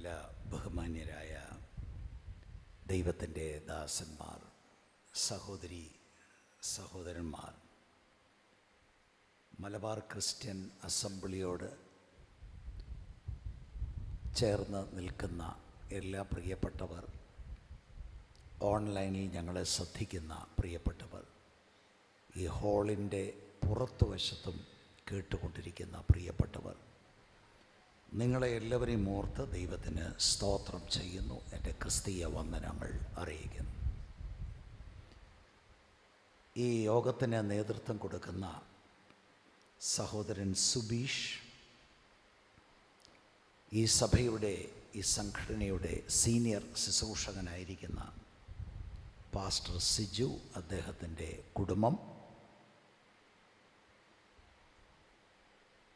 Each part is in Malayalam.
എല്ലാ ബഹുമാന്യരായ ദൈവത്തിൻ്റെ ദാസന്മാർ, സഹോദരി സഹോദരന്മാർ, മലബാർ ക്രിസ്ത്യൻ അസംബ്ലിയോട് ചേർന്ന് നിൽക്കുന്ന എല്ലാ പ്രിയപ്പെട്ടവർ, ഓൺലൈനിൽ ഞങ്ങളെ ശ്രദ്ധിക്കുന്ന പ്രിയപ്പെട്ടവർ, ഈ ഹാളിൻ്റെ പുറത്തുവശത്തും കേട്ടുകൊണ്ടിരിക്കുന്ന പ്രിയപ്പെട്ടവർ, നിങ്ങളെ എല്ലാവരെയും ഓർത്ത് ദൈവത്തിന് സ്തോത്രം ചെയ്യുന്നു. എൻ്റെ ക്രിസ്തീയ വന്ദനങ്ങൾ അറിയിക്കുന്നു. ഈ യോഗത്തിന് നേതൃത്വം കൊടുക്കുന്ന സഹോദരൻ സുബീഷ്, ഈ സഭയുടെ ഈ സംഘടനയുടെ സീനിയർ ശുശ്രൂഷകനായിരിക്കുന്ന പാസ്റ്റർ സിജു, അദ്ദേഹത്തിൻ്റെ കുടുംബം,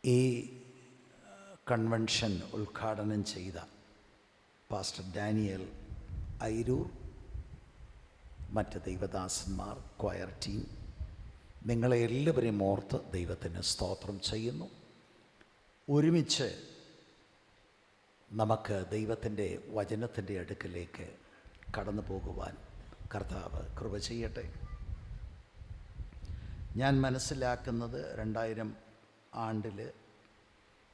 ഈ കൺവെൻഷൻ ഉദ്ഘാടനം ചെയ്ത പാസ്റ്റർ ഡാനിയൽ ഐരൂർ, മറ്റ് ദൈവദാസന്മാർ, ക്വയർ ടീം, നിങ്ങളെ എല്ലാവരെയും ഓർത്ത് ദൈവത്തിന് സ്തോത്രം ചെയ്യുന്നു. ഒരുമിച്ച് നമുക്ക് ദൈവത്തിൻ്റെ വചനത്തിൻ്റെ അടുക്കലേക്ക് കടന്നു പോകുവാൻ കർത്താവ് കൃപ ചെയ്യട്ടെ. ഞാൻ മനസ്സിലാക്കുന്നത് 2000 ആണ്ടിൽ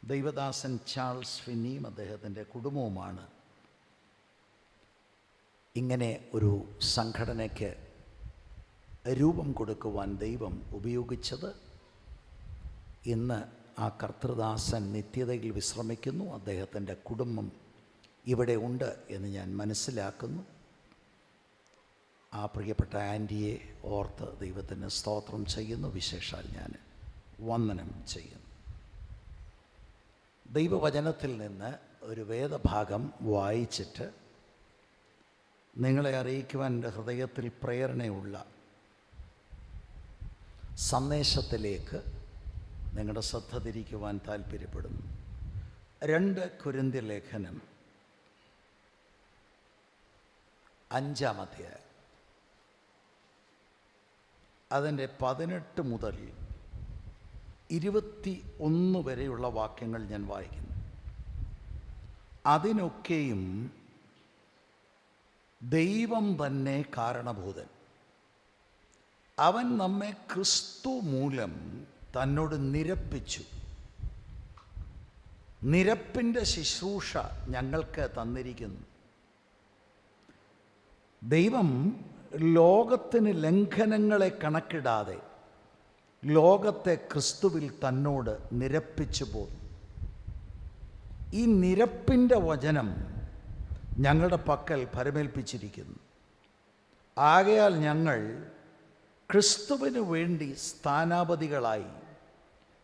ദൈവദാസൻ ചാൾസ് ഫിന്നിയും അദ്ദേഹത്തിൻ്റെ കുടുംബവുമാണ് ഇങ്ങനെ ഒരു സംഘടനയ്ക്ക് രൂപം കൊടുക്കുവാൻ ദൈവം ഉപയോഗിച്ചത്. ഇന്ന് ആ കർത്തൃദാസൻ നിത്യതയിൽ വിശ്രമിക്കുന്നു. അദ്ദേഹത്തിൻ്റെ കുടുംബം ഇവിടെ ഉണ്ട് എന്ന് ഞാൻ മനസ്സിലാക്കുന്നു. ആ പ്രിയപ്പെട്ട ആൻറ്റിയെ ഓർത്ത് ദൈവത്തിന് സ്തോത്രം ചെയ്യുന്നു. വിശേഷാൽ ഞാൻ വന്ദനം ചെയ്യുന്നു. ദൈവവചനത്തിൽ നിന്ന് ഒരു വേദഭാഗം വായിച്ചിട്ട് നിങ്ങളെ അറിയിക്കുവാൻ എൻ്റെ ഹൃദയത്തിൽ പ്രേരണയുള്ള സന്ദേശത്തിലേക്ക് നിങ്ങളുടെ ശ്രദ്ധ തിരിക്കുവാൻ താല്പര്യപ്പെടുന്നു. 2 കൊരിന്ത്യർ ലേഖനം 5-ാം അധ്യായം അതിൻ്റെ 18 മുതൽ 21 വരെയുള്ള വാക്യങ്ങൾ ഞാൻ വായിക്കുന്നു. അതിനൊക്കെയും ദൈവം തന്നെ കാരണഭൂതൻ. അവൻ നമ്മെ ക്രിസ്തു മൂലം തന്നോട് നിരപ്പിച്ചു. നിരപ്പിൻ്റെ ശുശ്രൂഷ ഞങ്ങൾക്ക് തന്നിരിക്കുന്നു. ദൈവം ലോകത്തിന് ലംഘനങ്ങളെ കണക്കിടാതെ ലോകത്തെ ക്രിസ്തുവിൽ തന്നോട് നിരപ്പിച്ചു പോന്നു. ഈ നിരപ്പിൻ്റെ വചനം ഞങ്ങളുടെ പക്കൽ ഭരമേൽപ്പിച്ചിരിക്കുന്നു. ആകയാൽ ഞങ്ങൾ ക്രിസ്തുവിന് വേണ്ടി സ്ഥാനാപതികളായി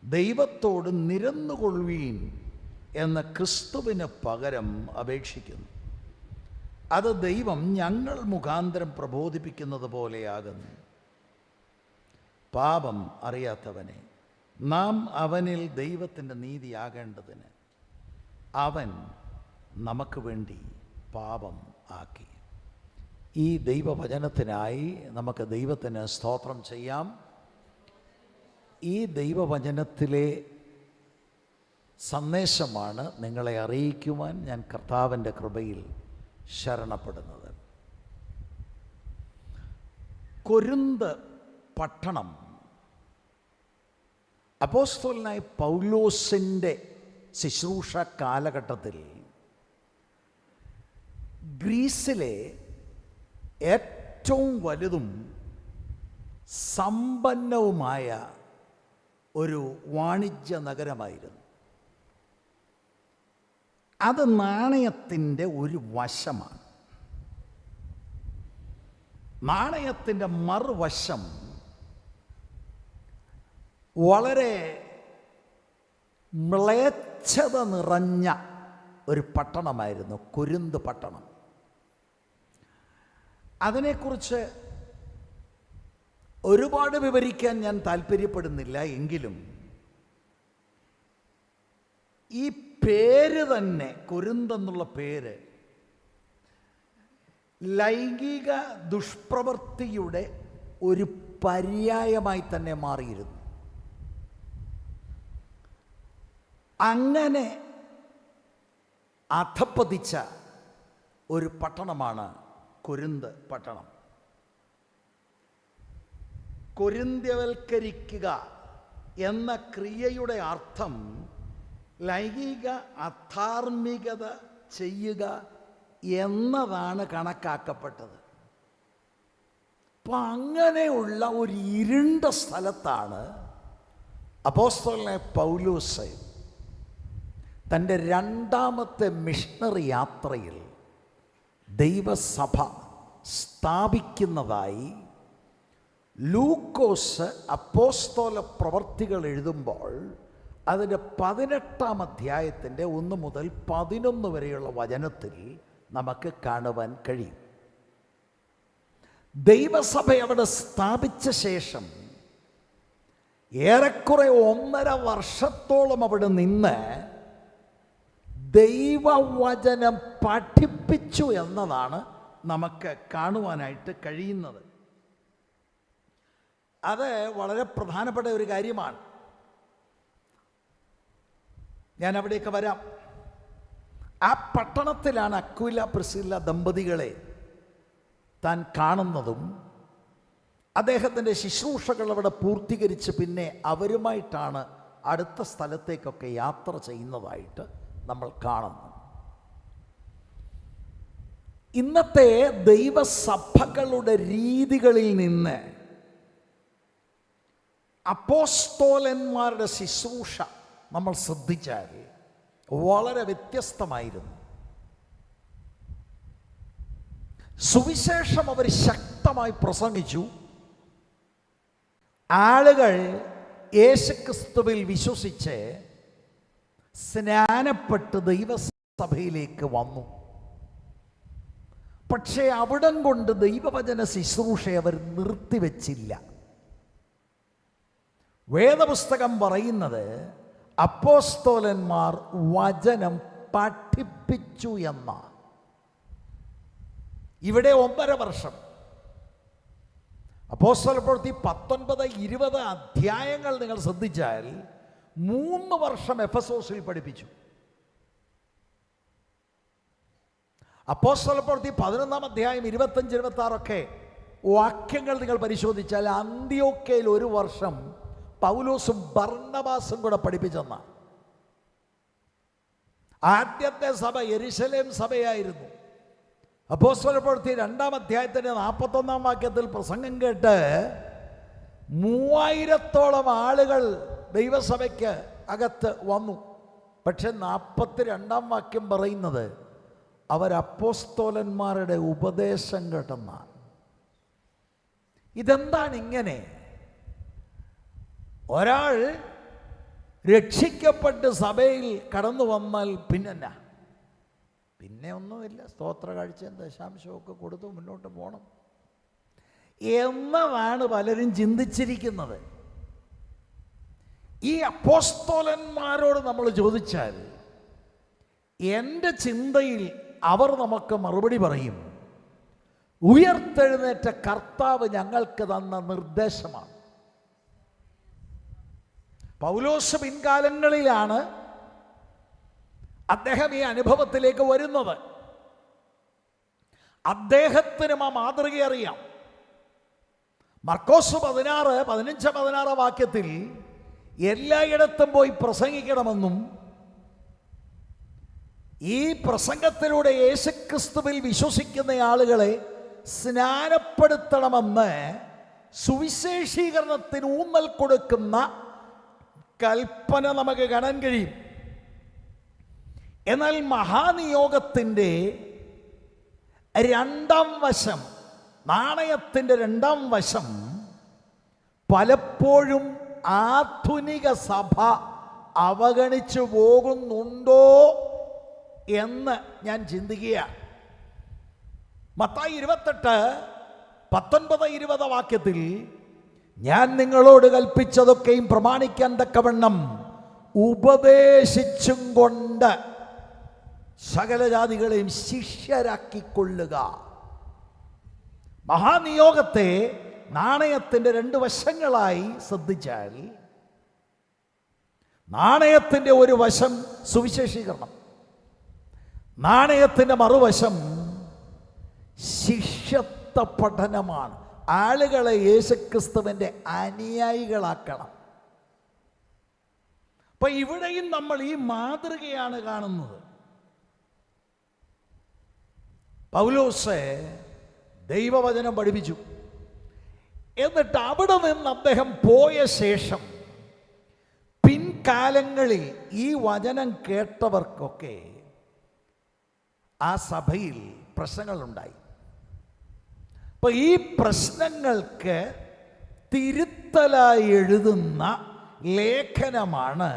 ദൈവത്തോട് നിരന്നുകൊള്ളുവീൻ എന്ന് ക്രിസ്തുവിന് പകരം അപേക്ഷിക്കുന്നു. അത് ദൈവം ഞങ്ങൾ മുഖാന്തരം പ്രബോധിപ്പിക്കുന്നത് പോലെയാകുന്നു. പാപം അറിയാത്തവനെ നാം അവനിൽ ദൈവത്തിൻ്റെ നീതിയാകേണ്ടതിന് അവൻ നമുക്ക് വേണ്ടി പാപം ആക്കി. ഈ ദൈവവചനത്തിനായി നമുക്ക് ദൈവത്തിന് സ്തോത്രം ചെയ്യാം. ഈ ദൈവവചനത്തിലെ സന്ദേശമാണ് നിങ്ങളെ അറിയിക്കുവാൻ ഞാൻ കർത്താവിൻ്റെ കൃപയിൽ ശരണപ്പെടുന്നത്. കൊരിന്ത് പട്ടണം അപ്പോസ്തലനായ പൗലോസിൻ്റെ ശുശ്രൂഷ കാലഘട്ടത്തിൽ ഗ്രീസിലെ ഏറ്റവും വലുതും സമ്പന്നവുമായ ഒരു വാണിജ്യ നഗരമായിരുന്നു. അത് നാണയത്തിൻ്റെ ഒരു വശമാണ്. നാണയത്തിൻ്റെ മറുവശം വളരെ മ്ലേച്ഛത നിറഞ്ഞ ഒരു പട്ടണമായിരുന്നു കൊരിന്ത് പട്ടണം. അതിനെക്കുറിച്ച് ഒരുപാട് വിവരിക്കാൻ ഞാൻ താല്പര്യപ്പെടുന്നില്ല. എങ്കിലും ഈ പേര് തന്നെ, കൊരിന്ത് എന്നുള്ള പേര്, ലൈംഗിക ദുഷ്പ്രവൃത്തിയുടെ ഒരു പര്യായമായി തന്നെ മാറിയിരുന്നു. അങ്ങനെ അധപ്പതിച്ച ഒരു പട്ടണമാണ് കൊരിന്ത് പട്ടണം. കൊരിന്ത്യവൽക്കരിക്കുക എന്ന ക്രിയയുടെ അർത്ഥം ലൈംഗിക അധാർമികത ചെയ്യുക എന്നതാണ് കണക്കാക്കപ്പെട്ടത്. അപ്പം അങ്ങനെയുള്ള ഒരു ഇരുണ്ട സ്ഥലത്താണ് അപ്പോസ്തലനായ പൗലോസ് തൻ്റെ രണ്ടാമത്തെ മിഷണറി യാത്രയിൽ ദൈവസഭ സ്ഥാപിക്കുന്നതായി ലൂക്കോസ് അപ്പോസ്തല പ്രവർത്തികൾ എഴുതുമ്പോൾ അതിൻ്റെ 18-ാം അധ്യായത്തിൻ്റെ 1 മുതൽ 11 വരെയുള്ള വചനത്തിൽ നമുക്ക് കാണുവാൻ കഴിയും. ദൈവസഭ അവിടെ സ്ഥാപിച്ച ശേഷം ഏറെക്കുറെ 1.5 വർഷത്തോളം അവിടെ നിന്ന് ദൈവവചനം പഠിപ്പിച്ചു എന്നതാണ് നമുക്ക് കാണുവാനായിട്ട് കഴിയുന്നത്. അത് വളരെ പ്രധാനപ്പെട്ട ഒരു കാര്യമാണ്. ഞാൻ അവിടേക്ക് വരാം. ആ പട്ടണത്തിലാണ് അക്വില പ്രിസ്കില്ല ദമ്പതികളെ താൻ കാണുന്നതും അദ്ദേഹത്തിൻ്റെ ശുശ്രൂഷകൾ അവിടെ പൂർത്തീകരിച്ച് പിന്നെ അവരുമായിട്ടാണ് അടുത്ത സ്ഥലത്തേക്കൊക്കെ യാത്ര ചെയ്യുന്നതായിട്ട് നമ്മൾ കാണുന്നു. ഇന്നത്തെ ദൈവസഭകളുടെ രീതികളിൽ നിന്ന് അപ്പോസ്തോലന്മാരുടെ ശുശ്രൂഷ നമ്മൾ ശ്രദ്ധിച്ചാൽ വളരെ വ്യത്യസ്തമായിരുന്നു. സുവിശേഷം അവർ ശക്തമായി പ്രസംഗിച്ചു. ആളുകൾ യേശുക്രിസ്തുവിൽ വിശ്വസിച്ച് സ്നാനപ്പെട്ട് ദൈവസഭയിലേക്ക് വന്നു. പക്ഷേ അവിടം കൊണ്ട് ദൈവവചന ശുശ്രൂഷ അവർ നിർത്തിവെച്ചില്ല. വേദപുസ്തകം പറയുന്നത് അപ്പോസ്തോലന്മാർ വചനം പഠിപ്പിച്ചു എന്ന. ഇവിടെ 1.5 വർഷം അപ്പോസ്തല പ്രവൃത്തി 19-20 അധ്യായങ്ങൾ നിങ്ങൾ ശ്രദ്ധിച്ചാൽ 3 വർഷം എഫെസോസിൽ പഠിപ്പിച്ചു. അപ്പോസ്തല പ്രവൃത്തി 11-ാം അധ്യായം 25-26 വാക്യങ്ങൾ നിങ്ങൾ പരിശോധിച്ചാൽ അന്ത്യോക്യയിൽ 1 വർഷം പൗലോസും ബർന്നബാസും കൂടെ പഠിപ്പിച്ചെന്ന. ആദ്യത്തെ സഭ യെരുശലേം സഭയായിരുന്നു. അപ്പോസ്തല പ്രവൃത്തി 2-ാം അധ്യായത്തിൻ്റെ 41-ാം വാക്യത്തിൽ പ്രസംഗം കേട്ട് 3000-ഓളം ആളുകൾ ദൈവസഭയ്ക്ക് അകത്ത് വന്നു. പക്ഷെ 42-ാം വാക്യം പറയുന്നത് അവർ അപ്പോസ്തോലന്മാരുടെ ഉപദേശം കേട്ടെന്നാണ്. ഇതെന്താണ് ഇങ്ങനെ? ഒരാൾ രക്ഷിക്കപ്പെട്ട് സഭയിൽ കടന്നു വന്നാൽ പിന്നെ ഒന്നുമില്ല, സ്തോത്ര കാഴ്ചയും ദശാംശമൊക്കെ കൊടുത്ത് മുന്നോട്ട് പോകണം എന്നതാണ് പലരും ചിന്തിച്ചിരിക്കുന്നത്. ഈ അപ്പോസ്തോലന്മാരോട് നമ്മൾ ചോദിച്ചാൽ എൻ്റെ ചിന്തയിൽ അവർ നമുക്ക് മറുപടി പറയും, ഉയർത്തെഴുന്നേറ്റ കർത്താവ് ഞങ്ങൾക്ക് തന്ന നിർദ്ദേശമാണ്. പൗലോസ് പിൻകാലങ്ങളിലാണ് അദ്ദേഹം ഈ അനുഭവത്തിലേക്ക് വരുന്നത്. അദ്ദേഹത്തിനും ആ മാതൃക അറിയാം. മർക്കോസ് 15-16 വാക്യത്തിൽ എല്ലായിടത്തും പോയി പ്രസംഗിക്കണമെന്നും ഈ പ്രസംഗത്തിലൂടെ യേശുക്രിസ്തുവിൽ വിശ്വസിക്കുന്ന ആളുകളെ സ്നാനപ്പെടുത്തണമെന്ന് സുവിശേഷീകരണത്തിന് ഊന്നൽ കൊടുക്കുന്ന കൽപ്പന നമുക്ക് കാണാൻ കഴിയും. എന്നാൽ മഹാനിയോഗത്തിൻ്റെ 2-ാം വശം, നാണയത്തിൻ്റെ 2-ാം വശം പലപ്പോഴും ആധുനിക സഭ അവഗണിച്ചു പോകുന്നുണ്ടോ എന്ന് ഞാൻ ചിന്തിക്കുകയാണ്. മത്തായി 28-19-20 വാക്യത്തിൽ ഞാൻ നിങ്ങളോട് കൽപ്പിച്ചതൊക്കെയും പ്രമാണിക്കാൻ തക്കവണ്ണം ഉപദേശിച്ചും കൊണ്ട് സകല ജാതികളെയും ശിഷ്യരാക്കിക്കൊള്ളുക. മഹാനിയോഗത്തെ നാണയത്തിൻ്റെ 2 വശങ്ങളായി ശ്രദ്ധിച്ചാൽ നാണയത്തിൻ്റെ ഒരു വശം സുവിശേഷീകരണം, നാണയത്തിൻ്റെ മറുവശം ശിഷ്യത്വ പഠനമാണ്. ആളുകളെ യേശുക്രിസ്തുവിൻ്റെ അനുയായികളാക്കണം. അപ്പൊ ഇവിടെയും നമ്മൾ ഈ മാതൃകയാണ് കാണുന്നത്. പൗലോസ് ദൈവവചനം പഠിപ്പിച്ചു. എന്നിട്ട് അവിടെ നിന്ന് അദ്ദേഹം പോയ ശേഷം പിൻകാലങ്ങളിൽ ഈ വചനം കേട്ടവർക്കൊക്കെ ആ സഭയിൽ പ്രശ്നങ്ങളുണ്ടായി. അപ്പൊ ഈ പ്രശ്നങ്ങൾക്ക് തിരുത്തലായി എഴുതുന്ന ലേഖനമാണ്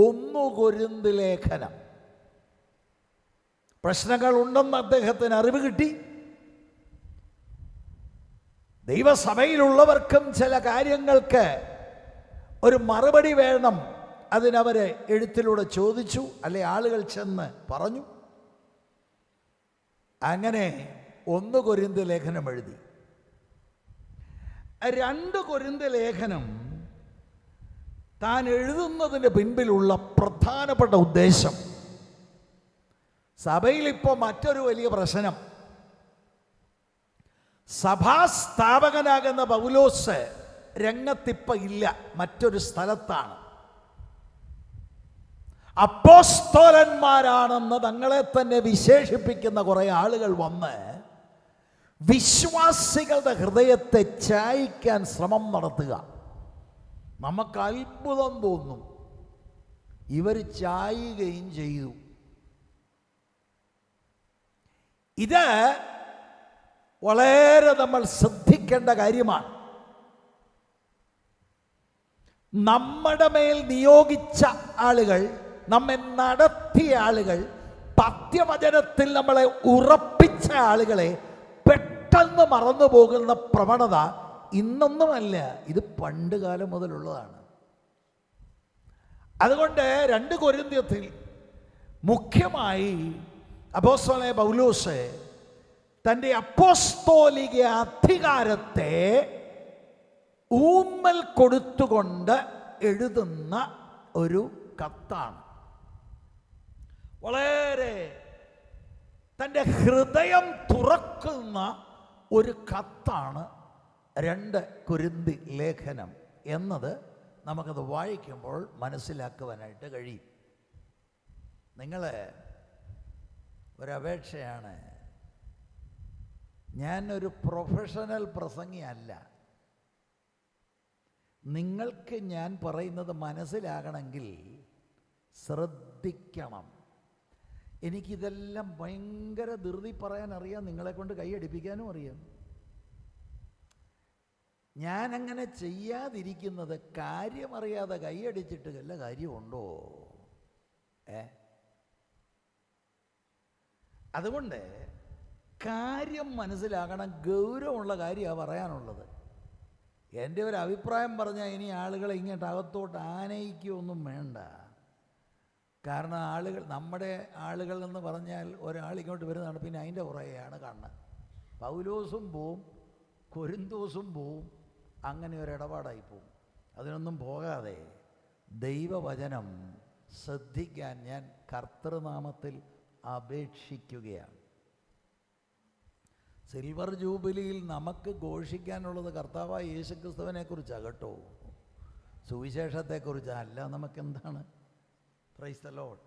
1 കൊരിന്ത് ലേഖനം. പ്രശ്നങ്ങൾ ഉണ്ടെന്ന് അദ്ദേഹത്തിന് അറിവ് കിട്ടി. ദൈവസഭയിലുള്ളവർക്കും ചില കാര്യങ്ങൾക്ക് ഒരു മറുപടി വേണം. അതിനവരെ എഴുത്തിലൂടെ ചോദിച്ചു, അല്ലെ ആളുകൾ ചെന്ന് പറഞ്ഞു. അങ്ങനെ 1 കൊരിന്ത് ലേഖനം എഴുതി. 2 കൊരിന്ത് ലേഖനം താൻ എഴുതുന്നതിന് പിൻപിലുള്ള പ്രധാനപ്പെട്ട ഉദ്ദേശം, സഭയിൽ ഇപ്പോൾ മറ്റൊരു വലിയ പ്രശ്നം, സഭാസ്ഥാപകനാകുന്ന പൗലോസ് രംഗത്തിപ്പ ഇല്ല, മറ്റൊരു സ്ഥലത്താണ്. അപ്പോസ്തലന്മാരാണെന്ന് തങ്ങളെ തന്നെ വിശേഷിപ്പിക്കുന്ന കുറെ ആളുകൾ വന്ന് വിശ്വാസികളുടെ ഹൃദയത്തെ ചായ്ക്കാൻ ശ്രമം നടത്തുക. നമുക്ക് അത്ഭുതം തോന്നും, ഇവർ ചായുകയും ചെയ്തു. ഇത് വളരെ നമ്മൾ ശ്രദ്ധിക്കേണ്ട കാര്യമാണ്. നമ്മുടെ മേൽ നിയോഗിച്ച ആളുകൾ, നമ്മെ നടത്തിയ ആളുകൾ, പത്യവചനത്തിൽ നമ്മളെ ഉറപ്പിച്ച ആളുകളെ പെട്ടെന്ന് മറന്നു പോകുന്ന പ്രവണത ഇന്നൊന്നുമല്ല, ഇത് പണ്ട് കാലം മുതലുള്ളതാണ്. അതുകൊണ്ട് 2 കൊരിന്ത്യത്തിൽ മുഖ്യമായി അപ്പോസ്തലനായ പൗലോസ് തൻ്റെ അപ്പോസ്തോലിക അധികാരത്തെ ഊന്നൽ കൊടുത്തുകൊണ്ട് എഴുതുന്ന ഒരു കത്താണ്. വളരെ തൻ്റെ ഹൃദയം തുറക്കുന്ന ഒരു കത്താണ് 2 കൊരിന്ത് ലേഖനം എന്നത് നമുക്കത് വായിക്കുമ്പോൾ മനസ്സിലാക്കുവാനായിട്ട് കഴിയും. നിങ്ങൾ ഒരപേക്ഷയാണ്, ഞാനൊരു പ്രൊഫഷണൽ പ്രസംഗിയല്ല. നിങ്ങൾക്ക് ഞാൻ പറയുന്നത് മനസ്സിലാകണമെങ്കിൽ ശ്രദ്ധിക്കണം. എനിക്കിതെല്ലാം ഭയങ്കര ധൃതി പറയാൻ അറിയാം, നിങ്ങളെ കൊണ്ട് കൈയടിപ്പിക്കാനും അറിയാം. ഞാനങ്ങനെ ചെയ്യാതിരിക്കുന്നത് കാര്യമറിയാതെ കൈയടിച്ചിട്ട് വല്ല കാര്യമുണ്ടോ? അതുകൊണ്ട് കാര്യം മനസ്സിലാക്കണം, ഗൗരവമുള്ള കാര്യമാണ് പറയാനുള്ളത്. എൻ്റെ ഒരു അഭിപ്രായം പറഞ്ഞാൽ ഇനി ആളുകളെ ഇങ്ങോട്ട് അകത്തോട്ട് ആനയിക്കുകയൊന്നും വേണ്ട. കാരണം ആളുകൾ, നമ്മുടെ ആളുകൾ എന്ന് പറഞ്ഞാൽ ഒരാൾ ഇങ്ങോട്ട് വരുന്നതാണ്, പിന്നെ അതിൻ്റെ പുറകെയാണ് കണ്ണ്. പൗലോസും പോവും, കൊരിന്തോസും പോവും, അങ്ങനെ ഒരു ഇടപാടായി പോവും. അതിനൊന്നും പോകാതെ ദൈവവചനം ശ്രദ്ധിക്കാൻ ഞാൻ കർത്തൃനാമത്തിൽ അപേക്ഷിക്കുകയാണ്. സിൽവർ ജൂബിലിയിൽ നമുക്ക് ഘോഷിക്കാനുള്ളത് കർത്താവായ യേശുക്രിസ്തുവിനെ കുറിച്ചാണ് കേട്ടോ, സുവിശേഷത്തെക്കുറിച്ചല്ല. നമുക്കെന്താണ്? Praise the Lord.